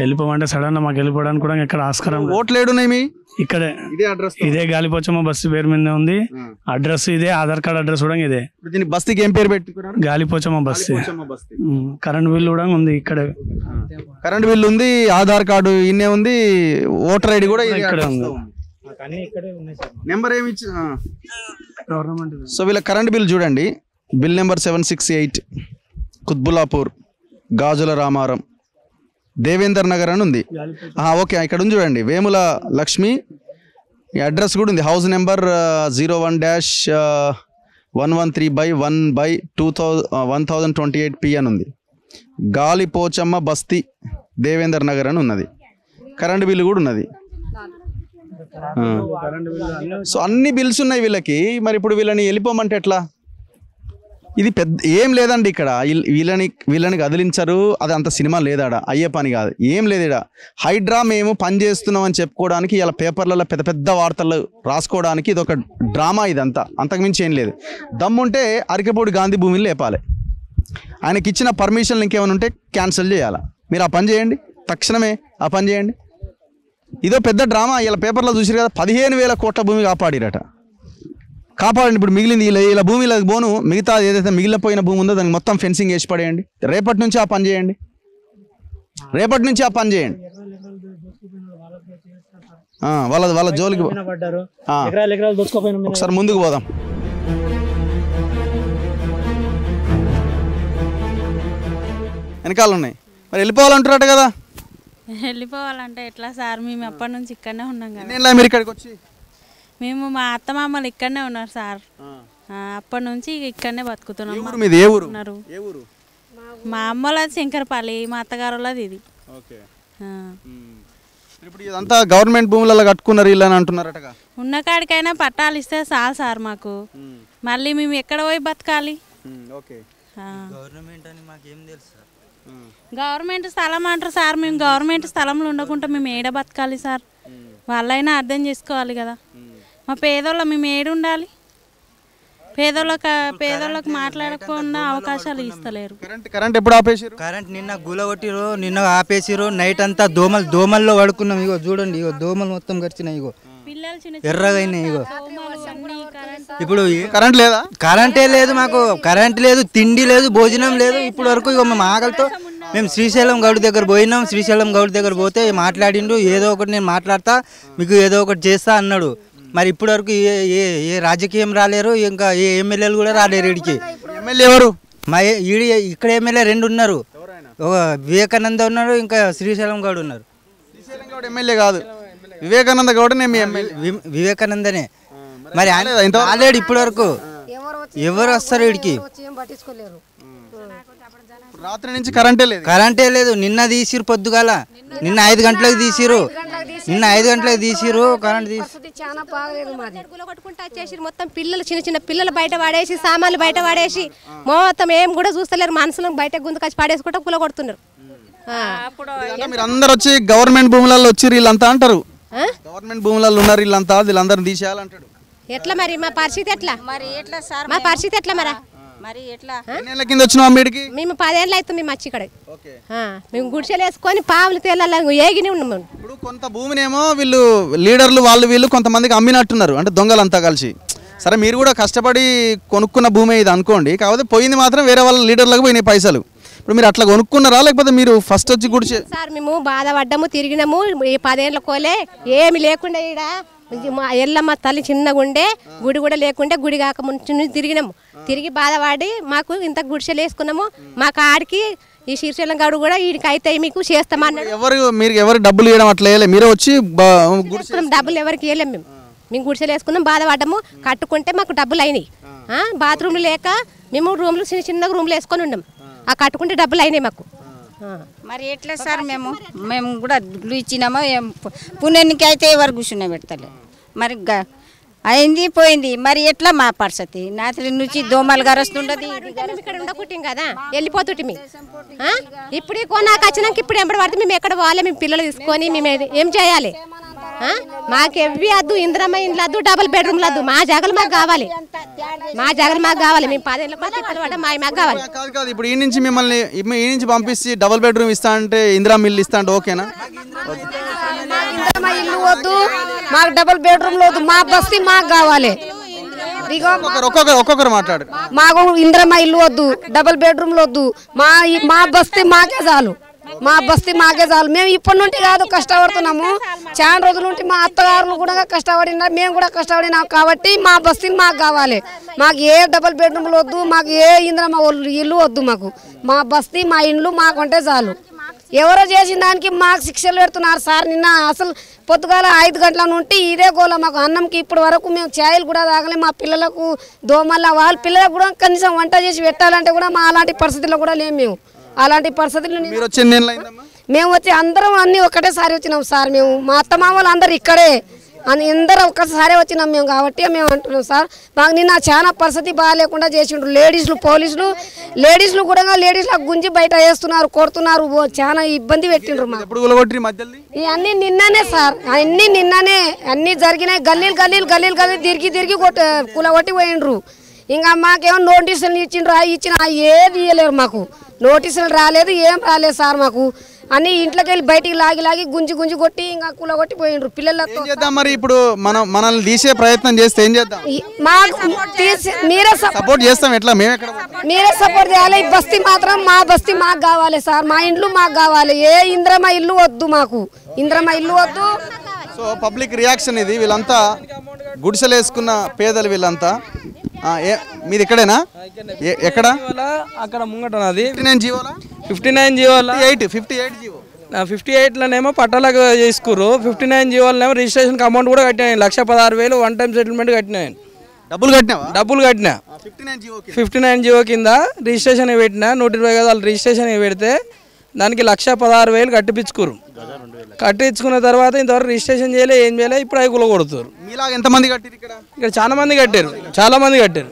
వెళ్ళిపోమంటే సడన్ గా మాకు వెళ్ళిపోవడానికి కూడా ఇక్కడ ఆస్కారం. ఓట్లు ఏడున్నాయి మీ? ఇక్కడే ఇదే గాలిపోచమ్మ బస్సు పేరు మీద ఉంది. అడ్రస్ ఇదే, ఆధార్ కార్డ్ అడ్రస్ కూడా ఇదే. దీనికి బస్తీకి ఏం పేరు పెట్టుకున్నారు? గాలిపోచమ్మ బస్సు. కరెంట్ బిల్లు కూడా ఉంది ఇక్కడే. కరెంట్ బిల్లు ఉంది, ఆధార్ కార్డు ఇన్నే ఉంది, ఓటర్ ఐడి కూడా ఇక్కడే ఉంది. నెంబర్ ఏమి ఇచ్చి గవర్నమెంట్. సో వీళ్ళ కరెంట్ బిల్ చూడండి, బిల్ నెంబర్ 768, కుత్బులాపూర్, గాజుల రామారం, దేవేందర్ నగర్ అని ఉంది. ఓకే, ఇక్కడ ఉంది చూడండి, వేముల లక్ష్మి. ఈ అడ్రస్ కూడా ఉంది, హౌస్ నెంబర్ 01-113/1/1028 P అని ఉంది. గాలిపోచమ్మ బస్తీ, దేవేందర్ నగర్ అని ఉన్నది. కరెంట్ బిల్లు కూడా ఉన్నది. సో అన్ని బిల్స్ ఉన్నాయి వీళ్ళకి. మరి ఇప్పుడు వీళ్ళని వెళ్ళిపోమంటే ఎట్లా? ఇది పెద్ద ఏం లేదండి ఇక్కడ. వీళ్ళని కదిలించరు, అది అంత సినిమా లేదాడ, అయ్యే పని కాదు, ఏం లేదు ఇక్కడ. హైడ్రా మేము పని చేస్తున్నాం అని చెప్పుకోవడానికి, ఇలా పేపర్లలో పెద్ద పెద్ద వార్తలు రాసుకోవడానికి ఇది ఒక డ్రామా, ఇదంతా, అంతకుమించి ఏం లేదు. దమ్ముంటే అరికపూడి గాంధీ భూమిని లేపాలి. ఆయనకి ఇచ్చిన పర్మిషన్లు ఇంకేమైనా ఉంటే క్యాన్సిల్ చేయాలి. మీరు ఆ పని చేయండి, తక్షణమే ఆ పని చేయండి. ఇదో పెద్ద డ్రామా. ఇలా పేపర్లో చూసారు కదా, 15,000 కోట్ల భూమి కాపాడిరట. కాపాడండి. ఇప్పుడు మిగిలింది ఇలా భూమిలో బోను, మిగతా ఏదైతే మిగిలిపోయిన భూమి ఉందో దానికి మొత్తం ఫెన్సింగ్ వేసి పడేయండి. రేపటి నుంచి ఆ పని చేయండి, వాళ్ళ జోలికి. ఒకసారి ముందుకు పోదాం. వెనకాల ఉన్నాయి, మరి వెళ్ళిపోవాలంటున్నట్ట కదా? వెళ్ళిపోవాలంటే ఎట్లా సార్, మేము ఎప్పటి నుంచి ఇక్కడనే ఉన్నాం కదా. ఎన్నేళ్ళ మీరు ఇక్కడికి వచ్చి? మేము మా అత్తమామలు ఇక్కడనే ఉన్నారు సార్, అప్పటి నుంచి ఇక్కడనే బతుకుతున్నాం. మీది ఏ ఊరు? ఉన్నారు. మా అమ్మలది శంకరపల్లి, మా అత్తగారులది ఇది. ఇప్పుడు ఇదంతా గవర్నమెంట్ భూములలో కట్టుకున్నారు ఇల్లు అని అంటున్నారటగా. ఉన్న కాడికైనా పట్టాలు ఇస్తే చాలు సార్ మాకు, మళ్ళీ మేము ఎక్కడ పోయి బతకాలి? గవర్నమెంట్ స్థలం అంటారు సార్, మేము గవర్నమెంట్ స్థలంలో ఉండకుండా మేము ఏడ బతకాలి సార్? వాళ్ళైనా అర్థం చేసుకోవాలి కదా. మా పేదోళ్ళ మేము ఏడు ఉండాలి? పేదోళ్ళకి మాట్లాడకుండా అవకాశాలు ఇస్తలేరు. కరెంట్ ఎప్పుడు ఆపేసారు? కరెంట్ నిన్న గులగొట్టిరు, నిన్న ఆపేసిరు. నైట్ అంతా దోమల్లో పడుకున్నాం. ఇగో చూడండి, ఇగో దోమలు మొత్తం గడిచినాయి. ఇగో ఎర్రగా అయినాయి. ఇగో ఇప్పుడు కరెంట్ లేదా? కరెంటే లేదు మాకు, కరెంట్ లేదు, తిండి లేదు, భోజనం లేదు. ఇప్పుడు వరకు ఇగో మేము ఆకలితో మేము శ్రీశైలం గౌడ్ దగ్గర పోయినాం. శ్రీశైలం గౌడ్ దగ్గర పోతే మాట్లాడిండు, ఏదో ఒకటి నేను మాట్లాడతా, మీకు ఏదో ఒకటి చేస్తా అన్నాడు. మరి ఇప్పటి వరకు ఏ రాజకీయం రాలేరు, ఇంకా ఏ ఎమ్మెల్యేలు కూడా రాలేరు. ఇడికి ఎమ్మెల్యే ఎవరు? మా ఇక్కడ ఎమ్మెల్యే 2 ఉన్నారు, ఒక వివేకానంద ఉన్నారు, ఇంకా శ్రీశైలం గౌడ్ ఉన్నారు. శ్రీశైలం గౌడ్ ఎమ్మెల్యే కాదు, వివేకానంద గౌడ్. వివేకానందనే. మరి రాలేడు ఇప్పటి వరకు. ఎవరు వస్తారు ఇడికి? రాత్రి నుంచి కరెంటే లేదు. నిన్న తీసిరు పొద్దుగాల, నిన్న 5 గంటలకు తీసిరు. కరెంట్ చాలా బాగలేదు. మొత్తం పిల్లలు, చిన్న పిల్లలు బయట పడేసి, సామాన్లు బయట పడేసి, మొత్తం ఏం కూడా చూస్తలేరు. మనుషులను బయట గుంతకొచ్చి పడేసుకుంటా కూల కొడుతున్నారు. మీరు అందరు వచ్చి గవర్నమెంట్ భూములలో వచ్చి వీళ్ళంతా అంటారు, గవర్నమెంట్ భూములలో ఉన్నారు వీళ్ళంతా, వీళ్ళందరినీ తీసేయాలంటాడు. ఎట్లా మరి మా పరిస్థితి ఎట్లా? మా పరిస్థితి ఎట్లా మరి ఎట్లా? ఎన్నేళ్ల కింద వచ్చినాం మీడికి? మేము 10 ఏళ్ళు అవుతుంది మేము వచ్చి ఇక్కడ. మేము గుడిసెలు వేసుకొని పాములు తేలాలి ఏగిని ఉన్నాం. ఇప్పుడు కొంత భూమినేమో వీళ్ళు లీడర్లు వీళ్ళు కొంతమందికి అమ్మినట్టున్నారు, అంటే దొంగలంతా కలిసి. సరే మీరు కూడా కష్టపడి కొనుక్కున్న భూమి ఇది అనుకోండి, కాకపోతే పోయింది మాత్రం వేరే వాళ్ళ లీడర్లకు పోయినాయి పైసలు. ఇప్పుడు మీరు అట్లా కొనుక్కున్నారా, లేకపోతే మీరు ఫస్ట్ వచ్చి గుడిసె? సార్ మేము బాధపడ్డాము, తిరిగినాము. ఈ 10 ఏళ్ళ కోలే ఏమి లేకుండా ఈడ మా ఎల్లమ్మ తల్లి చిన్నగా ఉండే, గుడి కూడా లేకుండే, గుడి కాక ముందు తిరిగినాము. తిరిగి బాధపడి మాకు ఇంత గుడిసెలు వేసుకున్నాము. మాకు ఆడికి ఈ శ్రీశైలం గౌడు కూడా వీడికి అయితే మీకు చేస్తామన్నాడు. మీరు ఎవరు డబ్బులు ఇవ్వడం అట్లా వేయలే, మీరే వచ్చి డబ్బులు ఎవరికి వేయలేము. మేము గుడిసెలు వేసుకున్నాం, బాధపడ్డాము. కట్టుకుంటే మాకు డబ్బులు అయినాయి. బాత్రూమ్లు లేక మేము రూమ్లు చిన్న రూమ్లు వేసుకొని ఉన్నాం. ఆ కట్టుకుంటే డబ్బులు అయినాయి మాకు. మరి ఎట్లా సార్, మేము కూడా దుడ్లు ఇచ్చినామో పుణ్యానికి అయితే ఎవరు కూర్చున్నా పెడతలే. మరి అయింది పోయింది, మరి ఎట్లా మా పరిస్థితి? రాత్రి నుంచి దోమలు గరుస్తుండదు. ఇక్కడ ఉండకుంటాం కదా, వెళ్ళిపోతుంటే ఇప్పుడు కొనాక వచ్చినాక ఇప్పుడు ఎంబడి పడితే మేము ఎక్కడ పోవాలి? మేము పిల్లలు తీసుకొని మేము ఏం చేయాలి? మాకు ఎవ్వి వద్దు, ఇంద్రమ్మ ఇండ్లు వద్దు, డబుల్ బెడ్రూమ్ వద్దు. మా జాగలు మాకు కావాలి, మేము 10 ఏళ్ళ పడ్డా మాకు కావాలి. కాదు ఇప్పుడు ఈ నుంచి మిమ్మల్ని ఈ నుంచి పంపిస్తే డబుల్ బెడ్రూమ్ ఇస్తా అంటే, ఇందిరమ్మ ఇల్లు ఇస్తా అంటే ఓకేనా? ఇందిరమ్మ ఇల్లు వద్దు, మాకు డబుల్ బెడ్రూమ్ వద్దు, మా బస్తీ మాకు కావాలి. ఒక్కొక్కరు మాట్లాడు. మాకు ఇందిరమ్మ ఇల్లు వద్దు, డబుల్ బెడ్రూమ్లు వద్దు, మా బస్తీ మాకే చాలు. మేము ఇప్పటి నుండి కాదు కష్టపడుతున్నాము, చాలా రోజుల నుండి మా అత్తగారులు కూడా కష్టపడినారు, మేము కూడా కష్టపడినాం. కాబట్టి మా బస్తీ మాకు కావాలి. మాకు ఏ డబుల్ బెడ్రూమ్లు వద్దు, మాకు ఏ ఇందిరమ్మ ఇల్లు వద్దు. మా బస్తీ మా ఇండ్లు మాకుంటే చాలు. ఎవరో చేసిన దానికి మాకు శిక్షలు పెడుతున్నారు సార్. నిన్న అసలు పొద్దుగాల 5 గంటల నుండి ఇదే గోల మాకు. అన్నంకి ఇప్పుడు వరకు మేము ఛాయలు కూడా తాగలే. మా పిల్లలకు దోమల, వాళ్ళ పిల్లలకు కూడా కనీసం వంట చేసి పెట్టాలంటే కూడా మా అలాంటి పరిస్థితుల్లో కూడా లేము. మేము అలాంటి పరిస్థితులు మేము వచ్చి అందరం అన్ని ఒకటేసారి వచ్చినాం సార్. మేము మా అత్తమామలు అందరు ఇక్కడే అందరూ ఒక్కసారి వచ్చినాం మేము. కాబట్టి మేము అంటున్నాం సార్, మాకు నిన్న చాలా పరిస్థితి బాగాలేకుండా చేసిండ్రు. పోలీసులు కూడా లేడీస్లకు గుంజి బయట వేస్తున్నారు, కొడుతున్నారు, చాలా ఇబ్బంది పెట్టిండ్రు. అన్ని నిన్ననే సార్, అన్ని జరిగినాయి. గల్లీలు తిరిగి కూలగొట్టి పోయిండ్రు. ఇంకా మాకేమో నోటీసులు ఇచ్చిన ఏది ఇవ్వలేరు. మాకు నోటీసులు రాలేదు, ఏం రాలేదు సార్. మాకు అన్ని ఇంట్లోకి వెళ్ళి బయటికి లాగి గుంజి కొట్టి ఇంకా కూలగొట్టి పోయిండ్రు. పిల్లలతో మరి ఇప్పుడు మనల్ని తీసే ప్రయత్నం చేస్తే ఏం చేద్దాం? మీరే సపోర్ట్ చేస్తాం. ఎట్లా? మీరే సపోర్ట్ చేయాలి. ఈ బస్తీ మాత్రం మా బస్తీ మాకు కావాలి సార్. మా ఇండ్లు మాకు కావాలి. ఏ ఇంద్రమ్మ ఇల్లు వద్దు, మాకు ఇంద్రమ్మ ఇల్లు వద్దు. సో పబ్లిక్ రియాక్షన్ ఇది. వీళ్ళంతా గుడిసెలు వేసుకున్న పేదలు, వీళ్ళంతా మీది ఇక్కడేనా? ఎక్కడ? అక్కడ ముంగట నాది 59 జీవోలా? 59 జీవోలా 58 జీవో 58లోనేమో పట్టాలకు చేసుకుర్రు. 59 జీవోలనేమో రిజిస్ట్రేషన్కి అమౌంట్ కూడా కట్టినాను. 1,16,000 వన్ టైం సెటిల్మెంట్ కట్టినాను. డబ్బులు కట్టినా 59 జీవో కింద రిజిస్ట్రేషన్ పెట్టినా 120 గజాలు రిజిస్ట్రేషన్ పెడితే దానికి 1,16,000 కట్టిపించుకురు. కట్టించుకున్న తర్వాత ఇంతవరకు రిజిస్ట్రేషన్ చేయలే, ఏం చేయలే. ఇప్పుడు అవి కూలగొడుతారు. మీలాగా ఎంతమంది కట్టారు ఇక్కడ? చాలా మంది కట్టారు.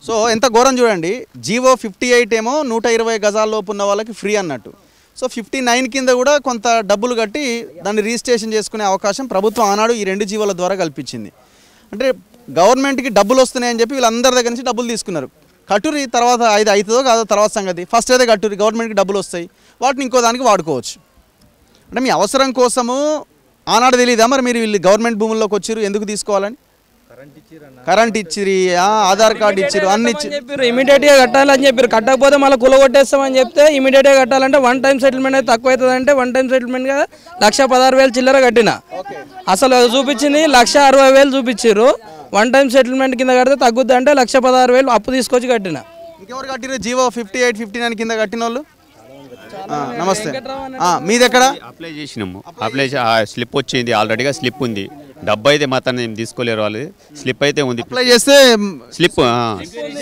సో ఎంత ఘోరం చూడండి. జీవో 58 ఏమో 120 గజాల లోపు ఉన్న వాళ్ళకి ఫ్రీ అన్నట్టు. సో 59 కింద కూడా కొంత డబ్బులు కట్టి దాన్ని రిజిస్ట్రేషన్ చేసుకునే అవకాశం ప్రభుత్వం ఆనాడు ఈ 2 జీవోల ద్వారా కల్పించింది. అంటే గవర్నమెంట్కి డబ్బులు వస్తున్నాయని చెప్పి వీళ్ళందరి దగ్గర నుంచి డబ్బులు తీసుకున్నారు. కట్టురి తర్వాత ఇది అవుతుందో కాదో తర్వాత సంగతి. ఫస్ట్ అయితే కట్టురి, గవర్నమెంట్కి డబ్బులు వస్తాయి, వాటిని ఇంకో దానికి వాడుకోవచ్చు. అంటే మీ అవసరం కోసము ఆనాడు తెలియదా మరి మీరు వీళ్ళు గవర్నమెంట్ భూముల్లోకి వచ్చారు ఎందుకు తీసుకోవాలని? కరెంట్ ఇచ్చిరి, ఆధార్ కార్డు ఇచ్చిరు, అన్ని ఇచ్చారు. ఇమీడియట్గా కట్టాలని చెప్పారు. కట్టకపోతే మళ్ళీ కూలగొట్టేస్తామని చెప్తే ఇమీడియట్గా కట్టాలంటే వన్ టైం సెటిల్మెంట్ అయితే తక్కువ అవుతుంది అంటే వన్ టైం సెటిల్మెంట్గా 1,16,000 చిల్లర కట్టిన. అసలు చూపించింది 1,60,000 చూపించారు. వన్ టైం సెటిల్మెంట్ కింద కడితే తగ్గుద్ది అంటే 1,16,000 అప్పు తీసుకొచ్చి కట్టిన. ఇంకెవరు కట్టిరు జీవో 58, 59 కింద కట్టిన వాళ్ళు? నమస్తే, మీది ఎక్కడ? అప్లై చేసినాము. స్లిప్ వచ్చింది, ఆల్రెడీగా స్లిప్ ఉంది. డబ్బు అయితే మాత్రం ఏం తీసుకోలేరు వాళ్ళు. స్లిప్ అయితే ఉంది. అప్లై చేస్తే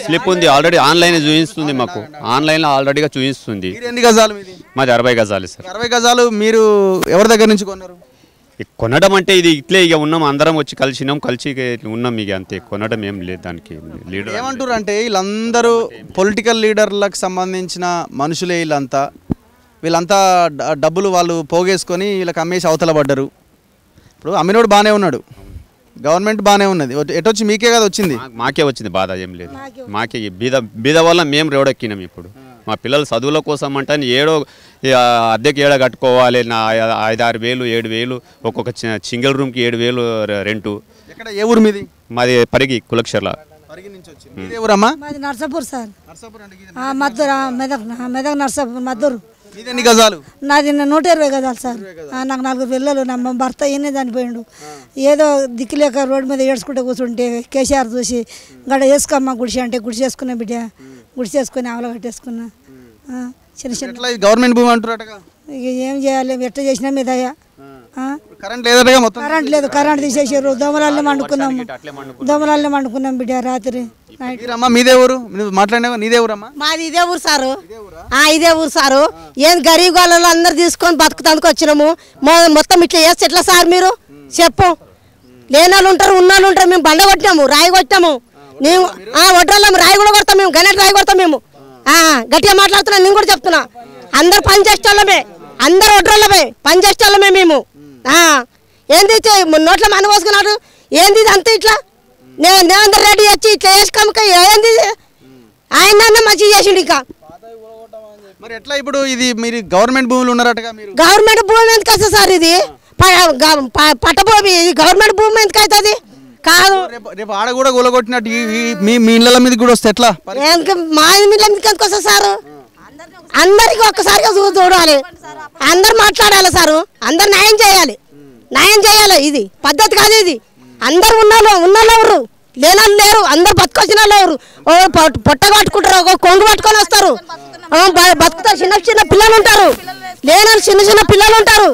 స్లిప్ ఉంది ఆల్రెడీ. ఆన్లైన్ చూపిస్తుంది మాకు. ఆన్లైన్లో ఆల్రెడీగా చూపిస్తుంది. ఎన్ని గజాలు మీది? మాది 60 గజాలు సార్. 60 గజాలు మీరు ఎవరి దగ్గర నుంచి కొన్నారు? కొనడం అంటే ఇది ఇట్లే ఇక ఉన్నాం, అందరం వచ్చి కలిసి ఉన్నాం. ఇక అంతే, కొనడం ఏం లేదు. దానికి లీడర్ ఏమంటారు అంటే వీళ్ళందరూ పొలిటికల్ లీడర్లకు సంబంధించిన మనుషులే. వీళ్ళంతా డబ్బులు వాళ్ళు పోగేసుకొని వీళ్ళకి అమ్మేసి అవతల పడ్డారు. ఇప్పుడు అమ్మినోడు బాగానే ఉన్నాడు, గవర్నమెంట్ బాగానే ఉన్నది, ఎటొచ్చి మీకే కదా వచ్చింది. మాకే వచ్చింది బాధ, ఏం లేదు. మాకే బీద వల్ల మేము రోడెక్కినాం. ఇప్పుడు మా పిల్లల చదువుల కోసం అంటే అద్దెకి ఏడ కట్టుకోవాలి. 5-6 వేలు 7,000 ఒక్కొక్క సింగిల్ రూమ్కి 7,000 రెంటు. ఏ ఊరు మీది? మాది పరిగి కులక్షర్ల. మాది నర్సాపూర్ సార్. మద్దూరు మెదక్ నర్సాపూర్ మద్దూరు. ఎన్ని గజాలు? నాది 120 గజాలు సార్. నాకు 4 పిల్లలు. నా భర్త ఈయనే చనిపోయిండు. ఏదో దిక్కులేక రోడ్డు మీద ఏడ్చుకుంటూ కూర్చుంటే కేసీఆర్ చూసి గడ వేసుకోమ్మా గుడిసె అంటే గుడిసె వేసుకున్నా బిడ్డ. గుడిసె వేసుకుని ఆవల కట్టేసుకున్నా. చిన్న చిన్న గవర్నమెంట్ భూమి అంటారు. ఇక ఏం చేయాలి, ఎట్లా చేసినా మీద కరెంట్ లేదు. కరెంట్ తీసేసారు. దోమలాల్ని వండుకున్నాం బిడ్డ రాత్రి. మీదే ఊరు మాట్లాడినా? నీదే ఊరమ్మా? మాది ఇదే ఊరు సారు. ఇదే ఊరు సారు. ఏం గరీబ్ వాళ్ళు అందరు తీసుకొని బతుకుతానికి వచ్చినాము. మొత్తం ఇట్లా చేస్తే ఎట్లా సార్ మీరు చెప్పు? లేనాళ్ళు ఉంటారు, ఉన్నాళ్ళు ఉంటారు. మేము బండ కొట్టాము, రాయి కొట్టాము. మేము వడ్రాళ్ళము, రాయి కూడా కొడతాం. మేము గణేట్ రాయి కొడతాం. మేము గట్టిగా మాట్లాడుతున్నాం. నేను కూడా చెప్తున్నా, అందరు పని చేసేవాళ్ళమే, అందరు వడ్రాళ్ళమే, పని చేసేవాళ్ళమే మేము. ఏంది నోట్ల మన పోసుకున్నాడు? ఏంది అంతా ఇట్లా నేనందరు రెడీ వచ్చి ఇట్లా వేసి కనుక ఏంది ఆయన మంచిగా చేసిండు. ఇంకా మరి ఎట్లా ఇప్పుడు ఇది మీరు గవర్నమెంట్ భూములు ఉన్నారటగా? మీరు గవర్నమెంట్ భూమి ఎందుకు వస్తుంది సార్? ఇది పట్టభూమి. ఇది గవర్నమెంట్ భూమి ఎందుకు అవుతుంది? కాదు. రేపు ఆడ కూడా కూలగొట్టినట్టు మీ ఇళ్ళ మీద కూడా వస్తే ఎట్లా? మా ఇళ్ళ ఎందుకు వస్తుంది సార్? అందరికి ఒక్కసారిగా చూడాలి, అందరు మాట్లాడాలి సారు, అందరు న్యాయం చేయాలి. ఇది పద్ధతి కాదు. ఇది అందరు ఉన్నోళ్ళు ఎవరు, లేనాళ్ళు లేరు. అందరు బతుకొచ్చిన వాళ్ళు ఎవరు? పొట్ట పట్టుకుంటారు, కొంగు పట్టుకొని వస్తారు, బతుకుతారు. చిన్న పిల్లలు ఉంటారు, లేనాళ్ళు చిన్న పిల్లలు ఉంటారు,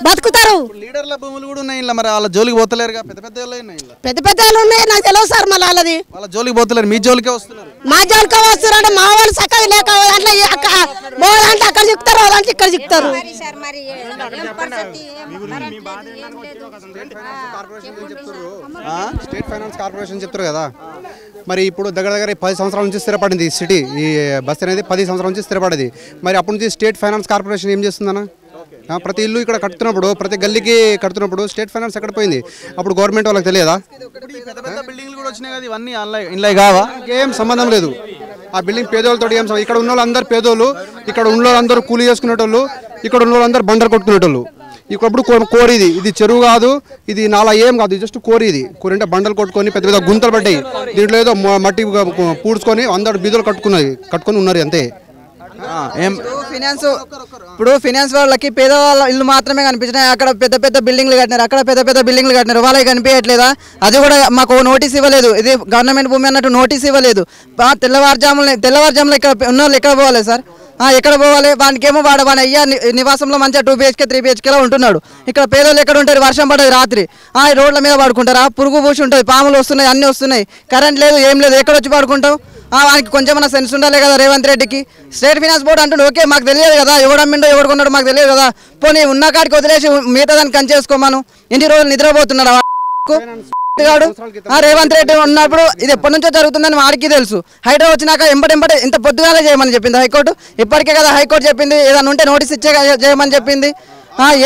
బతుకుతారు. లీడర్ల భూములు కూడా ఉన్నాయి. మరి వాళ్ళ జోలికి పోతలేరుగా? పెద్ద ఉన్నాయి. నాకు తెలియదు సార్. మళ్ళీ వాళ్ళ జోలికి పోతలేరు, మీ జోలికే వస్తున్నారు. మా జోలికే వస్తారు అంటే మా వాళ్ళు చక్కగా లేక దాంట్లో అక్కడ చెప్తారు, దాంట్లో ఇక్కడ చెప్తారు. స్టేట్ ఫైనాన్స్ కార్పొరేషన్ చెప్తారు కదా. మరి ఇప్పుడు దగ్గర 10 సంవత్సరాల నుంచి స్థిరపడింది సిటీ. ఈ బస్ అనేది 10 సంవత్సరాల నుంచి స్థిరపడింది. మరి అప్పటి నుంచి స్టేట్ ఫైనాన్స్ కార్పొరేషన్ ఏం చేస్తుందన్న? ప్రతి ఇల్లు ఇక్కడ కడుతున్నప్పుడు, ప్రతి గల్లీకి కడుతున్నప్పుడు స్టేట్ ఫైనాన్స్ ఎక్కడ పోయింది? అప్పుడు గవర్నమెంట్ వాళ్ళకి తెలియదా? ఏం సంబంధం లేదు. ఆ బిల్డింగ్ పేదోళ్ళతో ఏం సంబంధం? ఇక్కడ ఉన్న వాళ్ళందరూ పేదోళ్ళు, ఇక్కడ ఉన్న వాళ్ళందరూ కూలీ చేసుకునేటోళ్ళు, ఇక్కడ ఉన్న వాళ్ళందరూ బండలు కొట్టుకునేటోళ్ళు. ఇప్పుడు కోరిది, ఇది చెరువు కాదు, ఇది నాలా ఏం కాదు, ఇది జస్ట్ కోరి. ఇది కోరి అంటే బండలు కొట్టుకొని పెద్ద పెద్ద గుంతలు పడ్డాయి. దీంట్లో ఏదో మట్టి పూడ్చుకొని అందరు బీదులు కట్టుకొని ఉన్నారు అంతే. ఇప్పుడు ఫినాన్స్ వాళ్ళకి పేదవాళ్ళ ఇల్లు మాత్రమే కనిపించినాయి. అక్కడ పెద్ద పెద్ద బిల్డింగ్లు కట్టినారు, అక్కడ పెద్ద పెద్ద బిల్డింగ్లు కట్టినారు, వాళ్ళకి కనిపించట్లేదా? అది కూడా మాకు నోటీస్ ఇవ్వలేదు. ఇది గవర్నమెంట్ భూమి అన్నట్టు నోటీస్ ఇవ్వలేదు. తెల్లవారుజాములో ఇక్కడ ఉన్న వాళ్ళు ఎక్కడ పోవాలి సార్? ఎక్కడ పోవాలి? వానికేమో వాడు వాని అయ్యా నివాసంలో మంచిగా 2 BHK 3 BHKలో ఉంటున్నాడు. ఇక్కడ పేదోళ్ళు ఎక్కడ ఉంటారు? వర్షం పడేది రాత్రి రోడ్ల మీద పడుకుంటారా? పురుగు పూసి ఉంటుంది, పాములు వస్తున్నాయి, అన్నీ వస్తున్నాయి, కరెంట్ లేదు, ఏం లేదు, ఎక్కడ వచ్చి పడుకుంటావు? వానికి కొంచెం సెన్స్ ఉండాలి కదా రేవంత్ రెడ్డికి. స్టేట్ ఫైనాన్స్ బోర్డు అంటుండే, ఓకే మాకు తెలియదు కదా, ఎవడు అమ్మిండో ఎవడు కొన్నాడో మాకు తెలియదు కదా, పోనీ ఉన్న కాడికి వదిలేసి మిగతా దాన్ని కంచేసుకోమాను. ఎన్ని రోజులు నిద్రపోతున్నాడు రేవంత్ రెడ్డి ఉన్నప్పుడు? ఇది ఎప్పటి నుంచో జరుగుతుందని వాడికి తెలుసు. హైడ్రా వచ్చినాక ఎంబడే ఇంత పొద్దుగానే చేయమని చెప్పింది హైకోర్టు. ఇప్పటికే కదా హైకోర్టు చెప్పింది, ఏదైనా ఉంటే నోటీస్ ఇచ్చే చేయమని చెప్పింది.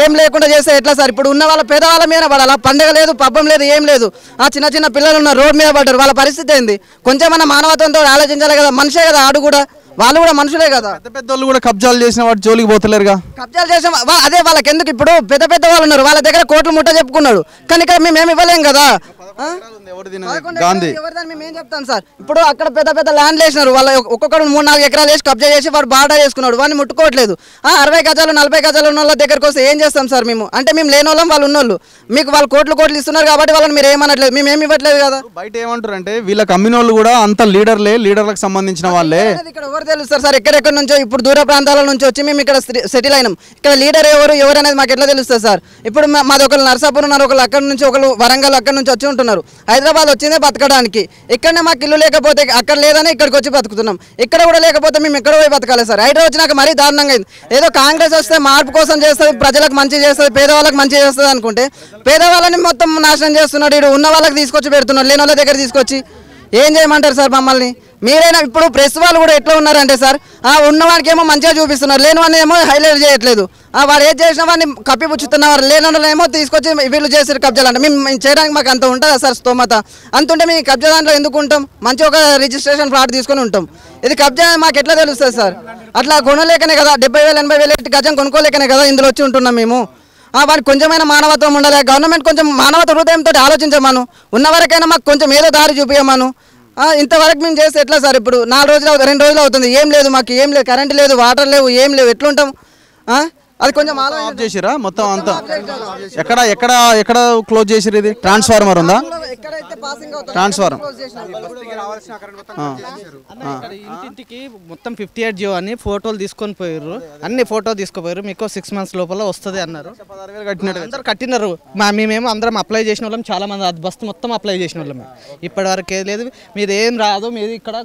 ఏం లేకుండా చేస్తే ఎట్లా సార్? ఇప్పుడు ఉన్న వాళ్ళ పేదవాళ్ళ మీద పడాలా? పండగ లేదు, పబ్బం లేదు, ఏం లేదు. చిన్న చిన్న పిల్లలు ఉన్న రోడ్ మీద పడ్డారు, వాళ్ళ పరిస్థితి ఏంది? కొంచెం మానవత్వంతో ఆలోచించాలి కదా. మనిషే కదా ఆడు కూడా, వాళ్ళు కూడా మనుషులే కదా. పెద్ద పెద్ద వాళ్ళు కూడా కబ్జాలు చేసిన వాటి జోలికి పోతలేరుగా. కబ్జాలు చేసిన అదే వాళ్ళకి ఎందుకు? ఇప్పుడు పెద్ద పెద్ద వాళ్ళు ఉన్నారు, వాళ్ళ దగ్గర కోట్లు ముట్ట చెప్పుకున్నాడు, కానీ ఇక్కడ మేము ఇవ్వలేం కదా. మేమేం చెప్తాం సార్? ఇప్పుడు అక్కడ పెద్ద పెద్ద ల్యాండ్లు వేసినారు, వాళ్ళ ఒక్కొక్కరు 3-4 ఎకరాలు వేసి కబ్జా చేసి వాడు బాడా చేసుకున్నాడు, వాడిని ముట్టుకోవట్లేదు. 60 గజాలు 40 గజాలు ఉన్న వాళ్ళ దగ్గరకు వస్తే ఏం చేస్తాం సార్ మేము? అంటే మేము లేని వాళ్ళం, వాళ్ళు ఉన్నోళ్ళు. మీకు వాళ్ళు కోట్లు ఇస్తున్నారు కాబట్టి వాళ్ళని మీరు ఏమనట్లేదు, మేము ఏమి ఇవ్వట్లేదు కదా. బయట ఏమంటారు అంటే వీళ్ళకి అమ్మిన వాళ్ళు కూడా అంత లీడర్లకు సంబంధించిన వాళ్ళే. ఇక్కడ ఎవరు తెలుస్తారు సార్? ఎక్కడెక్కడ నుంచో ఇప్పుడు దూర ప్రాంతాల నుంచి వచ్చి మేము ఇక్కడ సెటిల్ అయినాం. ఇక్కడ లీడర్ ఎవరు అనేది మాకు ఎట్లా తెలుస్తుంది సార్? ఇప్పుడు మాది ఒకళ్ళు నర్సాపూర్ ఉన్నారు, ఒకళ్ళు అక్కడ నుంచి, ఒకళ్ళు వరంగల్ అక్కడ నుంచి వచ్చి ఉంటున్నారు. హైదరాబాద్ వచ్చిందే బతకడానికి. ఇక్కడనే మాకు ఇల్లు లేకపోతే అక్కడ లేదని ఇక్కడికి వచ్చి బతుకుతున్నాం. ఇక్కడ కూడా లేకపోతే మేము ఎక్కడ పోయి బతకాలి సార్? హైదరాబాద్ వచ్చినాక మరీ దారుణంగా అయింది. ఏదో కాంగ్రెస్ వస్తే మార్పు కోసం చేస్తుంది, ప్రజలకు మంచి చేస్తుంది, పేదవాళ్ళకి మంచి చేస్తుంది అనుకుంటే పేదవాళ్ళని మొత్తం నాశనం చేస్తున్నాడు. ఇటు ఉన్న వాళ్ళకి తీసుకొచ్చి పెడుతున్నాడు, లేని వాళ్ళ దగ్గర తీసుకొచ్చి ఏం చేయమంటారు సార్ మమ్మల్ని? మీరైనా ఇప్పుడు ప్రెస్ వాళ్ళు కూడా ఎట్లా ఉన్నారంటే సార్, ఉన్నవాడికి ఏమో మంచిగా చూపిస్తున్నారు, లేని వాడిని ఏమో హైలైట్ చేయట్లేదు. వాడు ఏం చేసిన వాడిని కప్పిపుచ్చుతున్నారు, లేని వాళ్ళేమో తీసుకొచ్చి వీళ్ళు చేసారు కబ్జాలు. అంటే మేము చేయడానికి మాకు అంత ఉంటుందా సార్ స్తోమత? అంతుంటే మేము కబ్జా దాంట్లో ఎందుకు ఉంటాం? మంచి ఒక రిజిస్ట్రేషన్ ఫ్లాట్ తీసుకొని ఉంటాం. ఇది కబ్జా మాకు ఎట్లా తెలుస్తుంది సార్? అట్లా కొనలేకనే కదా 70,000 80,000 గజం కొనుక్కోలేకనే కదా ఇందులో వచ్చి ఉంటున్నాం మేము. వాడికి కొంచెమైనా మానవత్వం ఉండాలి. గవర్నమెంట్ కొంచెం మానవత హృదయంతో ఆలోచించమను, ఉన్నవరకైనా మాకు కొంచెం ఏదో దారి చూపించమను. ఇంతవరకు మేము చేస్తే ఎట్లా సార్? ఇప్పుడు 4 రోజులు 2 రోజులు అవుతుంది, ఏం లేదు, మాకు ఏం లేదు, కరెంట్ లేదు, వాటర్ లేవు, ఏం లేవు, ఎట్లుంటాం? అది కొంచెం ఆలోచన చేసిరా మొత్తం అంతా. ఎక్కడ క్లోజ్ చేసిరు? ఇది ట్రాన్స్ఫార్మర్ ఉందా? ట్రాన్స్ఫార్మర్ ఇంటింటికి మొత్తం 58 జియో అని ఫోటోలు తీసుకొని పోయారు, అన్ని ఫోటో తీసుకుపోయారు. మీకు 6 months లోపల వస్తుంది అన్నారు. అందరు కట్టినారు. మేమేమో అందరం అప్లై చేసిన వాళ్ళం, చాలా మంది అది బస్తు మొత్తం అప్లై చేసిన వాళ్ళమే. ఇప్పటి వరకు ఏది లేదు, మీది ఏం రాదు, మీది ఇక్కడ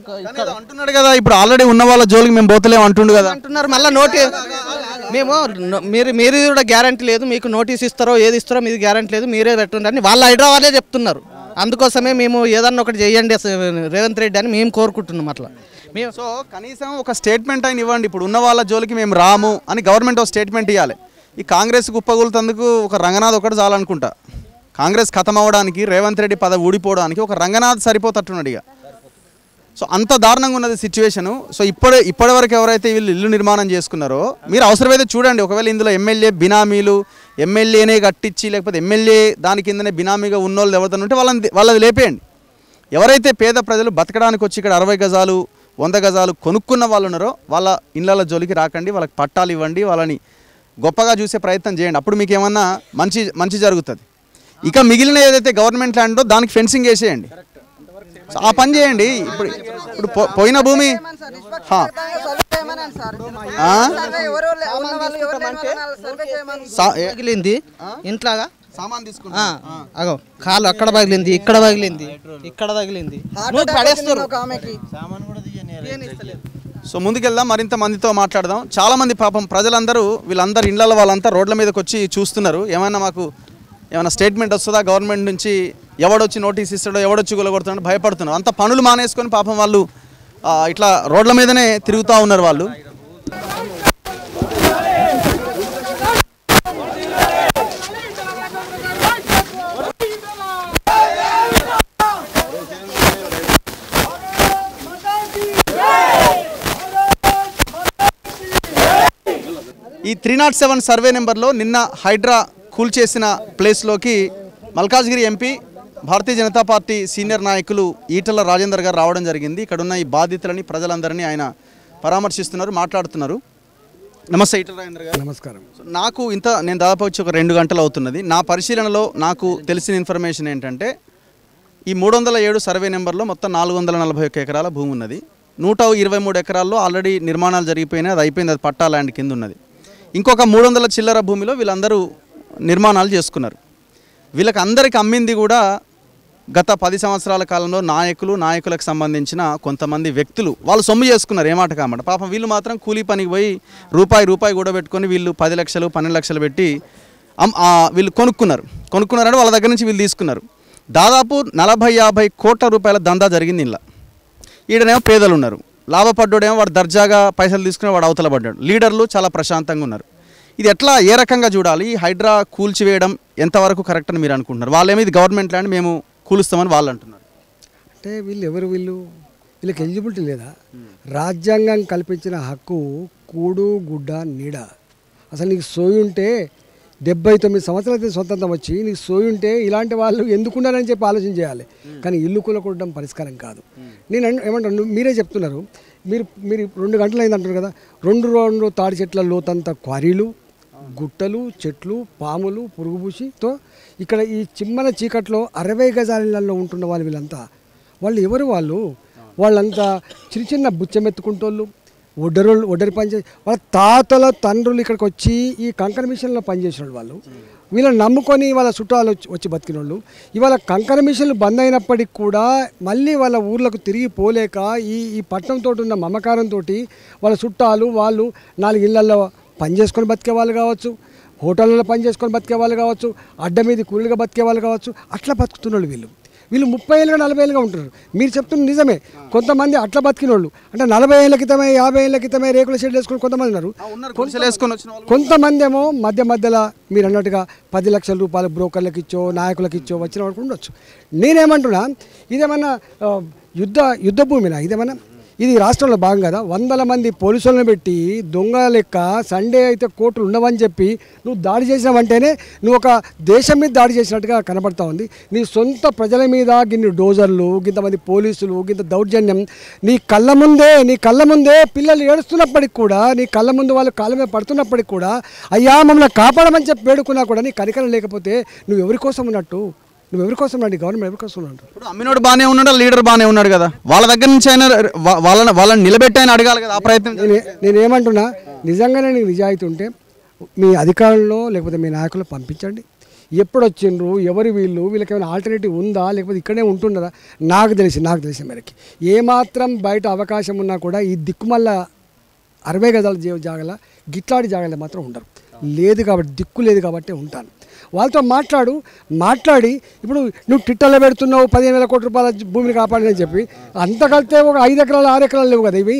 అంటున్నాడు కదా. ఇప్పుడు ఆల్రెడీ ఉన్న వాళ్ళ జోలికి మేము పోతలేము అంటుండు కదా. అంటున్నారు మళ్ళీ మేము మీరు కూడా గ్యారంటీ లేదు, మీకు నోటీస్ ఇస్తారో ఏది ఇస్తారో మీది గ్యారంటీ లేదు, మీరే పెట్టండి అని వాళ్ళ హైదరాబాదే చెప్తున్నారు. అందుకోసమే మేము ఏదన్నా ఒకటి చేయండి రేవంత్ రెడ్డి అని మేము కోరుకుంటున్నాం. అట్లా మేము సో కనీసం ఒక స్టేట్మెంట్ అయిన ఇవ్వండి. ఇప్పుడు ఉన్న వాళ్ళ జోలికి మేము రాము అని గవర్నమెంట్ ఒక స్టేట్మెంట్ ఇవ్వాలి. ఈ కాంగ్రెస్ కుప్పగొలుతందుకు ఒక రంగనాథ్ ఒకటి చాలనుకుంటా. కాంగ్రెస్ ఖతం అవ్వడానికి, రేవంత్ రెడ్డి పదవి ఊడిపోవడానికి ఒక రంగనాథ్ సరిపోతట్టున్నాడు ఇక. సో అంత దారుణంగా ఉన్నది సిచ్యువేషను. సో ఇప్పటి వరకు ఎవరైతే వీళ్ళు ఇల్లు నిర్మాణం చేసుకున్నారో మీరు అవసరమైతే చూడండి. ఒకవేళ ఇందులో ఎమ్మెల్యే బినామీలు, ఎమ్మెల్యేనే కట్టించి లేకపోతే ఎమ్మెల్యే దాని కిందనే బినామీగా ఉన్నోళ్ళు ఎవరితో ఉంటే వాళ్ళది లేపేయండి. ఎవరైతే పేద ప్రజలు బతకడానికి వచ్చి ఇక్కడ 60 గజాలు 100 గజాలు కొనుక్కున్న వాళ్ళు ఉన్నారో వాళ్ళ ఇళ్ళ జోలికి రాకండి, వాళ్ళకి పట్టాలు ఇవ్వండి, వాళ్ళని గొప్పగా చూసే ప్రయత్నం చేయండి. అప్పుడు మీకు ఏమన్నా మంచి జరుగుతుంది. ఇక మిగిలిన ఏదైతే గవర్నమెంట్ ల్యాండో దానికి ఫెన్సింగ్ వేసేయండి, ఆ పని చేయండి. ఇప్పుడు పోయిన భూమి ఇంట్లాగా సామాన్ తీసుకుంటా అగో కాలు అక్కడ పగిలింది, ఇక్కడ పగిలింది, ఇక్కడ తగిలింది, పడేస్తారు. సో ముందుకెళ్దాం, మరింత మందితో మాట్లాడదాం. చాలామంది పాపం ప్రజలందరూ వీళ్ళందరూ ఇళ్ళ వాళ్ళంతా రోడ్ల మీదకి వచ్చి చూస్తున్నారు. ఏమైనా స్టేట్మెంట్ వస్తుందా గవర్నమెంట్ నుంచి, ఎవడొచ్చి నోటీస్ ఇస్తాడో, ఎవడొచ్చి గులగొడుతాడో భయపడుతున్నారు. అంత పనులు మానేసుకొని పాపం వాళ్ళు ఇట్లా రోడ్ల మీదనే తిరుగుతూ ఉన్నారు వాళ్ళు. ఈ 307 సర్వే నెంబర్లో నిన్న హైడ్రా కూల్చేసిన ప్లేస్లోకి Malkajgiri MP Bharatiya Janata party senior నాయకులు ఈటల రాజేందర్ గారు రావడం జరిగింది. ఇక్కడ ఉన్న ఈ బాధితులని ప్రజలందరినీ ఆయన పరామర్శిస్తున్నారు, మాట్లాడుతున్నారు. నమస్తే ఈటల రాజేంద్ర గారు. నమస్కారం. నాకు నేను దాదాపు వచ్చి ఒక 2 గంటలు అవుతున్నది. నా పరిశీలనలో నాకు తెలిసిన ఇన్ఫర్మేషన్ ఏంటంటే ఈ 307 సర్వే నెంబర్లో మొత్తం 441 ఎకరాల భూమి ఉన్నది. 123 ఎకరాల్లో ఆల్రెడీ నిర్మాణాలు జరిగిపోయినాయి, అది అయిపోయింది, అది పట్టా ల్యాండ్ కింద ఉన్నది. ఇంకొక 300 చిల్లర భూమిలో వీళ్ళందరూ నిర్మాణాలు చేసుకున్నారు. వీళ్ళకి అందరికి అమ్మింది కూడా గత 10 సంవత్సరాల కాలంలో నాయకులకు సంబంధించిన కొంతమంది వ్యక్తులు వాళ్ళు సొమ్ము చేసుకున్నారు, ఏమాట కామాట. పాపం వీళ్ళు మాత్రం కూలీ పనికి పోయి రూపాయి కూడా పెట్టుకొని వీళ్ళు 10 లక్షలు 12 లక్షలు పెట్టి వీళ్ళు కొనుక్కున్నారంటే వాళ్ళ దగ్గర నుంచి వీళ్ళు తీసుకున్నారు. దాదాపు 40-50 కోట్ల రూపాయల దందా జరిగింది. ఇలా ఈడనేమో పేదలు ఉన్నారు, లాభపడ్డాడేమో వాడు దర్జాగా పైసలు తీసుకుని వాడు అవతల పడ్డాడు. లీడర్లు చాలా ప్రశాంతంగా ఉన్నారు. ఇది ఎట్లా ఏ రకంగా చూడాలి? హైడ్రా కూల్చివేయడం ఎంతవరకు కరెక్ట్ అని మీరు అనుకుంటున్నారు? వాళ్ళేమో ఇది గవర్నమెంట్ ల్యాండ్ మేము కూలుస్తామని వాళ్ళు అంటున్నారు. అంటే వీళ్ళకి ఎలిజిబిలిటీ లేదా? రాజ్యాంగం కల్పించిన హక్కు కూడు గుడ్డ నీడ. అసలు నీకు సోయి ఉంటే 79 సంవత్సరాల స్వతంత్రం వచ్చి నీకు సోయి ఉంటే ఇలాంటి వాళ్ళు ఎందుకున్నారని చెప్పి ఆలోచన చేయాలి. కానీ ఇల్లు కూలకొట్టడం పరిష్కారం కాదు. నేను ఏమంటాను, మీరే చెప్తున్నారు, మీరు 2 గంటలు అయింది అంటారు కదా. 2 తాడి చెట్ల లోతంత క్వారీలు, గుట్టలు, చెట్లు, పాములు, పురుగుబూసితో ఇక్కడ ఈ చిమ్మన చీకట్లో 60 గజాలలో ఉంటున్న వీళ్ళంతా ఎవరు? వాళ్ళంతా చిన్న బుచ్చెమెత్తుకుంటోళ్ళు, ఒడ్డరి పనిచేసి వాళ్ళ తాతల తండ్రులు ఇక్కడికి వచ్చి ఈ కంకర మిషన్లో పనిచేసిన వాళ్ళు, వీళ్ళని నమ్ముకొని వాళ్ళ చుట్టాలు వచ్చి బతికిన వాళ్ళు. ఇవాళ కంకర మిషన్లు బంద్ అయినప్పటికి కూడా మళ్ళీ వాళ్ళ ఊర్లకు తిరిగి పోలేక ఈ పట్టణంతో ఉన్న మమకారంతో వాళ్ళ చుట్టాలు వాళ్ళు 4 ఇళ్లలో పని చేసుకొని బతికే వాళ్ళు కావచ్చు, హోటళ్ళలో పని చేసుకొని బతికే వాళ్ళు కావచ్చు, అడ్డ మీద కూలీలుగా బతికే వాళ్ళు కావచ్చు. అట్లా బతుకుతున్న వీళ్ళు 30 ఏళ్ళుగా 40 ఏళ్ళుగా ఉంటున్నారు. మీరు చెప్తున్న నిజమే. కొంతమంది అట్లా బతికిన వాళ్ళు అంటే 40 ఏళ్ళ క్రితమే 50 ఏళ్ళ క్రితమే రేకుల షెడ్ వేసుకుని కొంతమంది ఉన్నారు. కొంతమంది ఏమో మధ్యలో మీరు అన్నట్టుగా 10 లక్షల రూపాయలు బ్రోకర్లకు ఇచ్చో నాయకులకు ఇచ్చో వచ్చిన వాడు ఉండొచ్చు. నేనేమంటున్నా, ఇదేమన్నా యుద్ధ భూమినా? ఇదేమన్నా ఇది రాష్ట్రంలో భాగం కదా. 100 మంది పోలీసులను పెట్టి దొంగ లెక్క సండే అయితే కోర్టులు ఉండవని చెప్పి నువ్వు దాడి చేసినావంటేనే నువ్వు ఒక దేశం మీద దాడి చేసినట్టుగా కనబడతా ఉంది. నీ సొంత ప్రజల మీద గిన్ని డోజర్లు, గింతమంది పోలీసులు, గింత దౌర్జన్యం నీ కళ్ళ ముందే పిల్లలు ఏడుస్తున్నప్పటికి కూడా, నీ కళ్ళ ముందు వాళ్ళు కాళ్ళ మీద పడుతున్నప్పటికి కూడా అయ్యా మమ్మల్ని కాపాడమని చెప్పి వేడుకున్నా కూడా నీ కనికరం లేకపోతే నువ్వు ఎవరి కోసం ఉన్నట్టు? నువ్వు ఎవరి కోసం ఉన్నాడు? గవర్నమెంట్ ఎవరి కోసం ఉన్నాడు? ఇప్పుడు అమ్మినోడు బాగానే ఉన్నాడు, లీడర్ బాగానే ఉన్నాడు కదా. వాళ్ళ దగ్గర నుంచి అయినా వాళ్ళని నిలబెట్టి ఆయన అడగాలి కదా. ఆ ప్రయత్నం నేనేమంటున్నా, నిజంగానే నీకు నిజాయితీ ఉంటే మీ అధికారుల్లో లేకపోతే మీ నాయకులు పంపించండి. ఎప్పుడు వచ్చిండ్రు, ఎవరు వీళ్ళకి ఏమైనా ఆల్టర్నేటివ్ ఉందా, లేకపోతే ఇక్కడే ఉంటున్నారా? నాకు తెలిసిన మేరకి ఏమాత్రం బయట అవకాశం ఉన్నా కూడా ఈ దిక్కుమల్ల 60 గజాల జాగల గిట్లాడి జాగాలో మాత్రం ఉండరు. లేదు కాబట్టి, దిక్కు లేదు కాబట్టి ఉంటాను. వాళ్ళతో మాట్లాడి ఇప్పుడు నువ్వు ట్విట్టర్లో పెడుతున్నావు 15,000 కోట్ల రూపాయల భూమిని కాపాడని చెప్పి, అంత కలితే ఒక 5 ఎకరాలు 6 ఎకరాలు లేవు కదా. ఇవి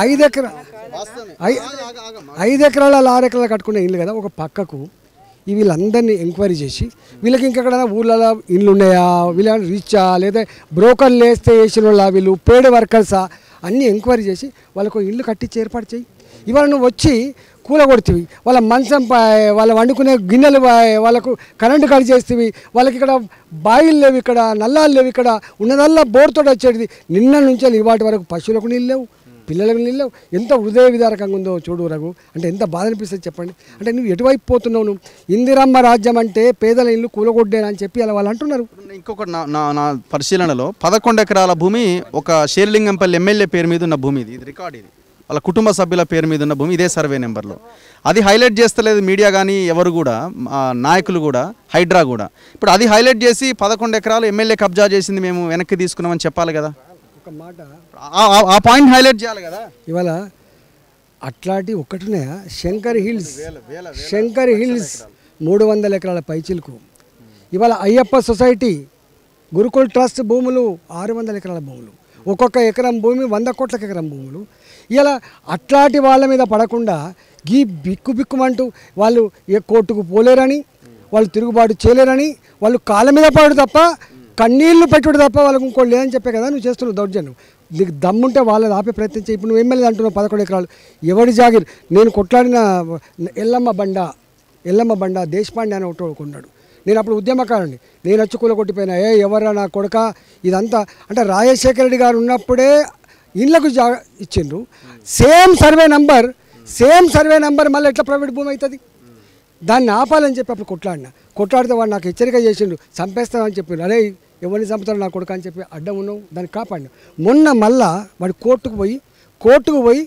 5 ఎకరాల 6 ఎకరాలు కట్టుకునే ఇల్లు కదా. ఒక పక్కకు వీళ్ళందరినీ ఎంక్వైరీ చేసి వీళ్ళకి ఇంకెక్కడైనా ఊళ్ళలో ఇల్లు ఉన్నాయా, వీళ్ళ రీచా, లేదా బ్రోకర్లు వేస్తే వేసిన వాళ్ళ, వీళ్ళు పేడ్ వర్కర్సా అన్నీ ఎంక్వైరీ చేసి వాళ్ళకు ఇల్లు కట్టించి ఏర్పాటు చేయి. ఇవాళ నువ్వు వచ్చి కూలగొడుతుంది, వాళ్ళ మంచం వాళ్ళ వండుకునే గిన్నెలు వాళ్ళకు కరెంటు కట్ చేస్తుంది, వాళ్ళకి ఇక్కడ బాయిలు లేవు, ఇక్కడ నల్లాలు లేవు, ఇక్కడ ఉన్నదల్లా బోర్తో వచ్చేది. నిన్న నుంచి ఇవాటి వరకు పశువులకు నీళ్ళు లేవు, పిల్లలకు నీళ్ళు లేవు. ఎంత హృదయ విదారకంగా ఉందో చూడు రఘు. అంటే ఎంత బాధ అనిపిస్తుంది చెప్పండి. అంటే నువ్వు ఎటువైపు పోతున్నావు? నువ్వు ఇందిరమ్మ రాజ్యం అంటే పేదల ఇల్లు కూలగొడ్డేనా అని చెప్పి అలా వాళ్ళు అంటున్నారు. ఇంకొక నా పరిశీలనలో 11 ఎకరాల భూమి ఒక షేర్లింగంపల్లి ఎమ్మెల్యే పేరు మీద ఉన్న భూమి. ఇది రికార్డ్, ఇది వాళ్ళ కుటుంబ సభ్యుల పేరు మీద ఉన్న భూమి. ఇదే సర్వే నెంబర్లో అది హైలైట్ చేస్తలేదు మీడియా కానీ ఎవరు కూడా, నాయకులు కూడా, హైడ్రా కూడా. ఇప్పుడు అది హైలైట్ చేసి 11 ఎకరాలు ఎమ్మెల్యే కబ్జా చేసింది, మేము వెనక్కి తీసుకున్నామని చెప్పాలి కదా. ఒక మాట ఆ పాయింట్ హైలైట్ చేయాలి కదా. ఇవాళ అట్లాంటి ఒక్కటినాయా? శంకర్ హిల్స్ 300 ఎకరాల పైచిలకు. ఇవాళ అయ్యప్ప సొసైటీ, గురుకుల్ ట్రస్ట్ భూములు 600 ఎకరాల భూములు, ఒక్కొక్క ఎకరం భూమి 100 కోట్ల ఎకరం భూములు. ఇలా అట్లాంటి వాళ్ళ మీద పడకుండా ఈ బిక్కుమంటూ వాళ్ళు ఏ కోర్టుకు పోలేరని, వాళ్ళు తిరుగుబాటు చేయలేరని, వాళ్ళు కాళ్ళ మీద పడు తప్ప కన్నీళ్లు పెట్టుడు తప్ప వాళ్ళకు ఇంకోటి లేదని చెప్పే కదా నువ్వు చేస్తున్నావు దౌర్జన్యం. నీకు దమ్ముంటే వాళ్ళని ఆపే ప్రయత్నం చేయి. ఇప్పుడు నువ్వు ఎమ్మెల్యే అంటున్నావు 11 ఎకరాలు ఎవడి జాగిర్? నేను కొట్లాడిన ఎల్లమ్మ బండ దేశపాండే అని ఒకటి కొన్నాడు. నేను అప్పుడు ఉద్యమకారుని, నేను వచ్చి కూలగొట్టిపోయినా, ఎవరా నా కొడుక ఇదంతా అంటే రాజశేఖర రెడ్డి గారు ఉన్నప్పుడే ఇళ్లకు ఇచ్చిండ్రు. సేమ్ సర్వే నంబర్ మళ్ళీ ఎట్లా ప్రైవేట్ భూమి అవుతుంది? దాన్ని ఆపాలని చెప్పి అప్పుడు కొట్లాడితే వాడు నాకు హెచ్చరిక చేసిండు, చంపేస్తానని చెప్పిండు. అరే ఎవరిని చంపుతారు నా కొడుకు అని చెప్పి అడ్డం ఉన్నావు, దాన్ని కాపాడినావు. మొన్న మళ్ళా వాడు కోర్టుకు పోయి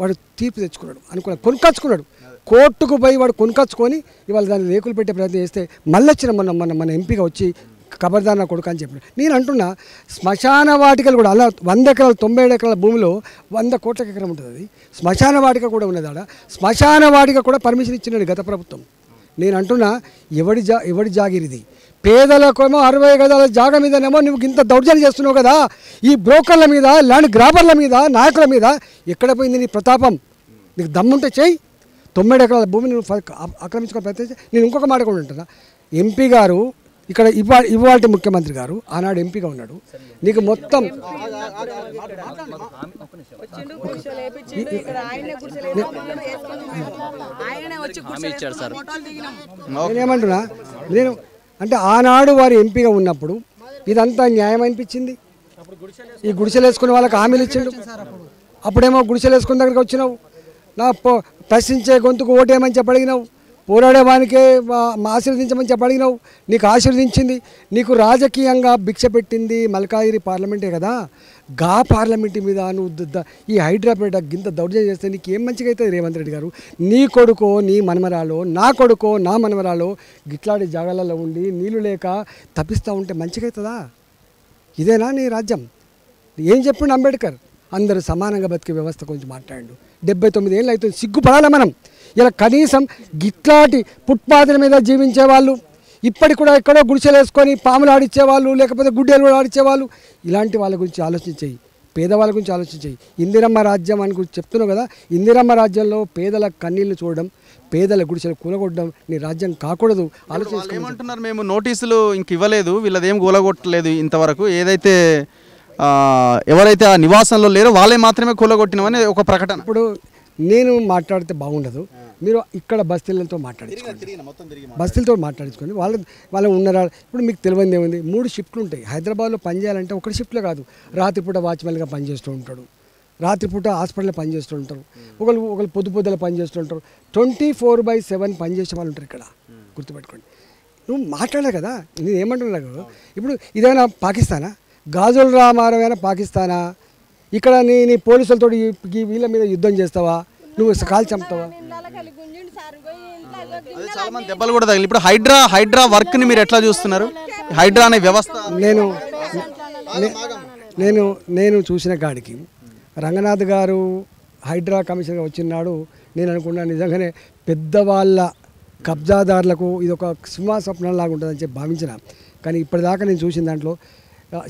వాడు తీర్పు తెచ్చుకున్నాడు, కొనుక్కొచ్చుకున్నాడు. కోర్టుకు పోయి వాడు కొనుక్కొచ్చుకొని ఇవాళ దాన్ని రేకులు పెట్టే ప్రయత్నం చేస్తే మళ్ళీ వచ్చిన మన ఎంపీగా వచ్చి ఖబర్దార్ నా కొడుకు అని చెప్పిన. నేను అంటున్నా శ్మశాన వాటికలు కూడా అలా 100 ఎకరాలు 97 ఎకరాల భూమిలో 100 కోట్ల ఎకరం ఉంటుంది. అది శ్మశాన వాటిక కూడా ఉన్నది. ఆడ శ్మశాన వాటిక కూడా పర్మిషన్ ఇచ్చినాడు గత ప్రభుత్వం. నేను అంటున్నా ఎవడి జాగిరిది? పేదలకేమో 60 గజాల జాగా మీదనేమో నువ్వు ఇంత దౌర్జన్యం చేస్తున్నావు కదా. ఈ బ్రోకర్ల మీద, ల్యాండ్ గ్రాబర్ల మీద, నాయకుల మీద ఎక్కడ పోయింది నీ ప్రతాపం? నీకు దమ్ముంటే చెయ్యి. 9 ఎకరాల భూమిని నువ్వు ఆక్రమించుకొని ప్రయత్నించి. నేను ఇంకొక మాట కూడా ఉంటున్నా, ఎంపీ గారు ఇక్కడ ఇవాళ ముఖ్యమంత్రి గారు ఆనాడు ఎంపీగా ఉన్నాడు. నీకు మొత్తం నేనేమంటున్నా, నేను అంటే ఆనాడు వారు ఎంపీగా ఉన్నప్పుడు ఇదంతా న్యాయం అనిపించింది. ఈ గుడిసెలు వేసుకునే వాళ్ళకి హామీలు ఇచ్చిండు. అప్పుడేమో గుడిసెలు వేసుకున్న దగ్గరికి వచ్చినావు, నా ప్రశ్నించే గొంతుకు ఓటేయమని చెప్పి అడిగినావు, పోరాడేవానికే ఆశీర్వదించమని చెప్పి అడిగినావు, నీకు ఆశీర్వదించింది. నీకు రాజకీయంగా భిక్ష పెట్టింది మల్కాజిగిరి పార్లమెంటే కదా. గా పార్లమెంట్ మీద నువ్వు ఈ హైదరాబాద్ గింత దౌర్జన్యం చేస్తే నీకు ఏం మంచిగా అవుతుంది రేవంత్ రెడ్డి గారు? నీ కొడుకో నీ మనమరాలో, నా కొడుకో నా మనమరాలో గిట్లాంటి జాగాలలో ఉండి నీళ్లు లేక తప్పిస్తూ ఉంటే మంచిగా అవుతుందా? ఇదేనా నీ రాజ్యం? ఏం చెప్పిండు అంబేద్కర్? అందరూ సమానంగా బతికే వ్యవస్థ గురించి మాట్లాడు. 79 ఏళ్ళు అవుతుంది, సిగ్గుపడాలి మనం. ఇలా కనీసం గిట్లాంటి ఫుట్పాత్ల మీద జీవించే వాళ్ళు, ఇప్పటికి కూడా ఎక్కడో గుడిసెలు వేసుకొని పాములు ఆడిచ్చేవాళ్ళు, లేకపోతే గుడ్డేలు కూడా ఆడిచ్చేవాళ్ళు, ఇలాంటి వాళ్ళ గురించి ఆలోచించేయి. పేదవాళ్ళ గురించి ఆలోచించేయి. ఇందిరమ్మ రాజ్యం అని గురించి చెప్తున్నావు కదా, ఇందిరమ్మ రాజ్యంలో పేదల కన్నీళ్లు చూడడం, పేదల గుడిసెలు కూలగొట్టడం నీ రాజ్యం కాకూడదు. ఏమంటున్నారు, మేము నోటీసులు ఇంక ఇవ్వలేదు, వీళ్ళదేం కూలగొట్టలేదు ఇంతవరకు, ఏదైతే ఎవరైతే ఆ నివాసంలో లేరో వాళ్ళే మాత్రమే కూలగొట్టినామని ఒక ప్రకటన. ఇప్పుడు నేను మాట్లాడితే బాగుండదు, మీరు ఇక్కడ బస్తీలతో మాట్లాడించుకొని వాళ్ళు ఉన్నారా? ఇప్పుడు మీకు తెలియదు ఏముంది, 3 షిఫ్ట్లు ఉంటాయి. హైదరాబాద్లో పనిచేయాలంటే ఒకటి షిఫ్ట్లో కాదు, రాత్రిపూట వాచ్మెన్గా పనిచేస్తూ ఉంటాడు, రాత్రిపూట హాస్పిటల్లో పనిచేస్తూ ఉంటారు, ఒకళ్ళు పొద్దులో పనిచేస్తూ ఉంటారు. 24/7 పనిచేసే వాళ్ళు ఉంటారు ఇక్కడ, గుర్తుపెట్టుకోండి. నువ్వు మాట్లాడలే కదా, నేను ఏమంటున్నా, ఇప్పుడు ఇదేమైనా పాకిస్తానా? గాజుల రామారావు పాకిస్తానా? ఇక్కడ నీ పోలీసులతో వీళ్ళ మీద యుద్ధం చేస్తావా? నువ్వు కాల్ చంపుతావా? చాలా మంది దెబ్బలు కూడా తగిలి. ఇప్పుడు హైడ్రా వర్క్ ని మీరు ఎట్లా చూస్తున్నారు? హైడ్రా అనే వ్యవస్థ నేను చూసిన కాడికి రంగనాథ్ గారు హైడ్రా కమిషనర్గా వచ్చినాడు. నేను అనుకున్నా నిజంగానే పెద్దవాళ్ళ కబ్జాదారులకు ఇది ఒక సింహాస్వప్నం లాగా ఉంటుందని చెప్పి భావించిన. కానీ ఇప్పటిదాకా నేను చూసిన దాంట్లో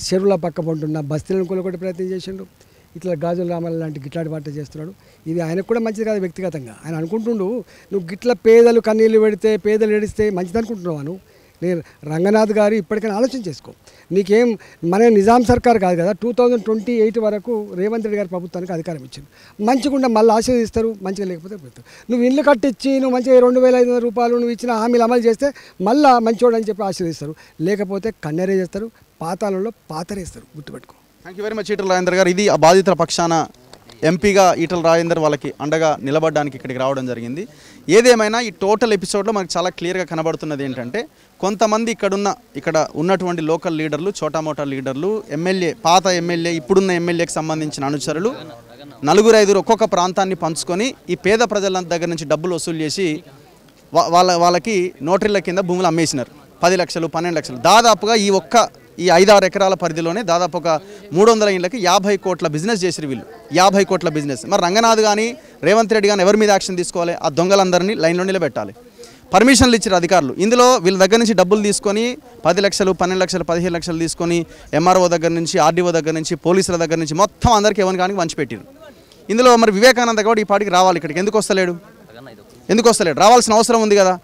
చెరువుల పక్క పంటున్న బస్తీలను కొనుక్కొట్టే ప్రయత్నం చేసిండు. ఇట్లా గాజుల రామారావు లాంటి గిట్లాంటి వాటి చేస్తున్నాడు. ఇది ఆయనకు కూడా మంచిది కాదు వ్యక్తిగతంగా. ఆయన అనుకుంటుండు నువ్వు గిట్ల పేదలు కన్నీళ్ళు పెడితే, పేదలు ఏడిస్తే మంచిది అనుకుంటున్నావు. నేను రంగనాథ్ గారు ఇప్పటికైనా ఆలోచన చేసుకో. నీకేం మన నిజాం సర్కార్ కాదు కదా, 2028 వరకు రేవంత్ రెడ్డి గారి ప్రభుత్వానికి అధికారం ఇచ్చింది. మంచిగా మళ్ళీ ఆశీర్వదిస్తారు, మంచిగా లేకపోతే పెడతారు. నువ్వు ఇల్లు కట్టించి నువ్వు మంచిగా 2,500 రూపాయలు నువ్వు ఇచ్చిన హామీలు అమలు చేస్తే మళ్ళీ మంచోడు అని చెప్పి ఆశీర్వదిస్తారు, లేకపోతే కన్నెరే చేస్తారు, పాతాళంలో పాతరేస్తారు. గుర్తుపెట్టుకో. Thank you very much Etela Rajender గారు. ఇది ఆ బాధితుల పక్షాన ఎంపీగా ఈటల రాజేందర్ వాళ్ళకి అండగా నిలబడడానికి ఇక్కడికి రావడం జరిగింది. ఏదేమైనా ఈ టోటల్ ఎపిసోడ్లో మనకు చాలా క్లియర్గా కనబడుతున్నది ఏంటంటే, కొంతమంది ఇక్కడ ఉన్నటువంటి లోకల్ లీడర్లు, చోటామోటా లీడర్లు, ఎమ్మెల్యే, పాత ఎమ్మెల్యే, ఇప్పుడున్న ఎమ్మెల్యేకి సంబంధించిన అనుచరులు 4-5 ఒక్కొక్క ప్రాంతాన్ని పంచుకొని ఈ పేద ప్రజల దగ్గర నుంచి డబ్బులు వసూలు చేసి వాళ్ళకి నోటరీల కింద భూములు అమ్మేసినారు. 10 లక్షలు 12 లక్షలు. దాదాపుగా ఈ 5-6 ఎకరాల పరిధిలోనే దాదాపు ఒక 300 ఇళ్ళకి 50 కోట్ల బిజినెస్ చేసిరు వీళ్ళు. 50 కోట్ల బిజినెస్. మరి రంగనాథ్ కానీ రేవంత్ రెడ్డి కానీ ఎవరి మీద యాక్షన్ తీసుకోవాలి? ఆ దొంగలందరినీ లైన్లో నిలబెట్టాలి. పర్మిషన్లు ఇచ్చారు అధికారులు. ఇందులో వీళ్ళ దగ్గర నుంచి డబ్బులు తీసుకొని 10 లక్షలు 12 లక్షలు 15 లక్షలు తీసుకొని ఎంఆర్ఓ దగ్గర నుంచి, ఆర్డీఓ దగ్గర నుంచి, పోలీసుల దగ్గర నుంచి మొత్తం అందరికీ ఎవరికి కానీ పంచిపెట్టారు. ఇందులో మరి వివేకానంద గౌడ్ ఈ పాటికి రావాలి ఇక్కడికి. ఎందుకు వస్తలేడు? రావాల్సిన అవసరం ఉంది కదా.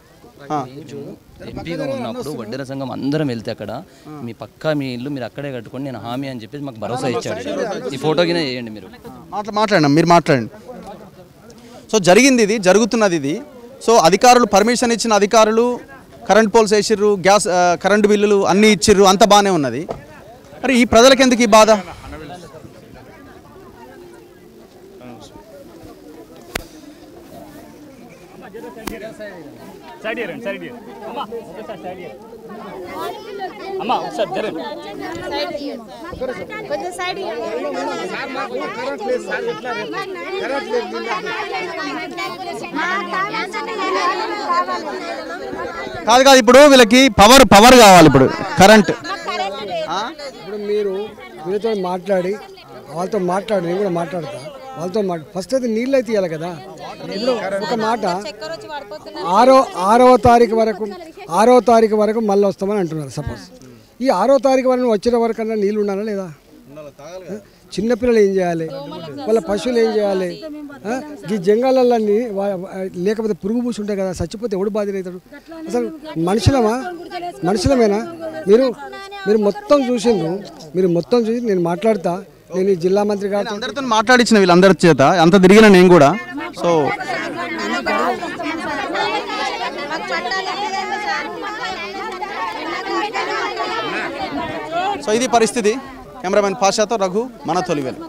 ఎంపీగా ఉన్నప్పుడు వడ్డెర సంఘం అందరం వెళ్తే అక్కడ మీ పక్కా మీ ఇల్లు మీరు అక్కడే కట్టుకొని నేను హామీ అని చెప్పేసి మాకు భరోసా ఇచ్చాడు. ఈ ఫోటోకినే చేయండి మీరు. మాట్లాడండి. సో జరుగుతున్నది ఇది. సో అధికారులు పర్మిషన్ ఇచ్చిన అధికారులు కరెంట్ పోల్స్ వేసిర్రు, గ్యాస్ కరెంటు బిల్లులు అన్నీ ఇచ్చిర్రు, అంత బాగానే ఉన్నది. మరి ఈ ప్రజలకు ఎందుకు ఈ బాధ? సైడ్ ఇయ్యండి, సైడ్ ఇయ్యండి. అమ్మా ఒకసారి సైడ్ ఇయ్యండి. అమ్మా ఒకసారి జరగండి. కొంచెం సైడ్ కాదు కాదు, ఇప్పుడు వీళ్ళకి పవర్ కావాలి, ఇప్పుడు కరెంట్. ఇప్పుడు మీతో మాట్లాడి నేను కూడా మాట్లాడతా వాళ్ళతో ఫస్ట్ అయితే నీళ్ళు అయితే ఇవ్వాలి కదా. ఇప్పుడు ఒక మాట 6వ తారీఖు వరకు మళ్ళీ వస్తామని అంటున్నారు. సపోజ్ ఈ 6వ తారీఖు వరకు వచ్చిన వరకు అన్నా నీళ్ళు ఉండాలా లేదా? చిన్నపిల్లలు ఏం చేయాలి, వాళ్ళ పశువులు ఏం చేయాలి? ఈ జంగాలన్నీ లేకపోతే పురుగు పూసి ఉంటాయి కదా, చచ్చిపోతే ఎవడు బాధ్యత అవుతాడు? అసలు మనుషులమేనా? మీరు మొత్తం చూసిండ్రు, నేను మాట్లాడతా. నేను ఈ జిల్లా మంత్రి గారు అందరితో మాట్లాడించిన వీళ్ళందరి చేత అంత తిరిగిన నేను కూడా. సో ఇది పరిస్థితి. కెమెరామెన్ పాషాతో రఘు, మన తొలివేలు.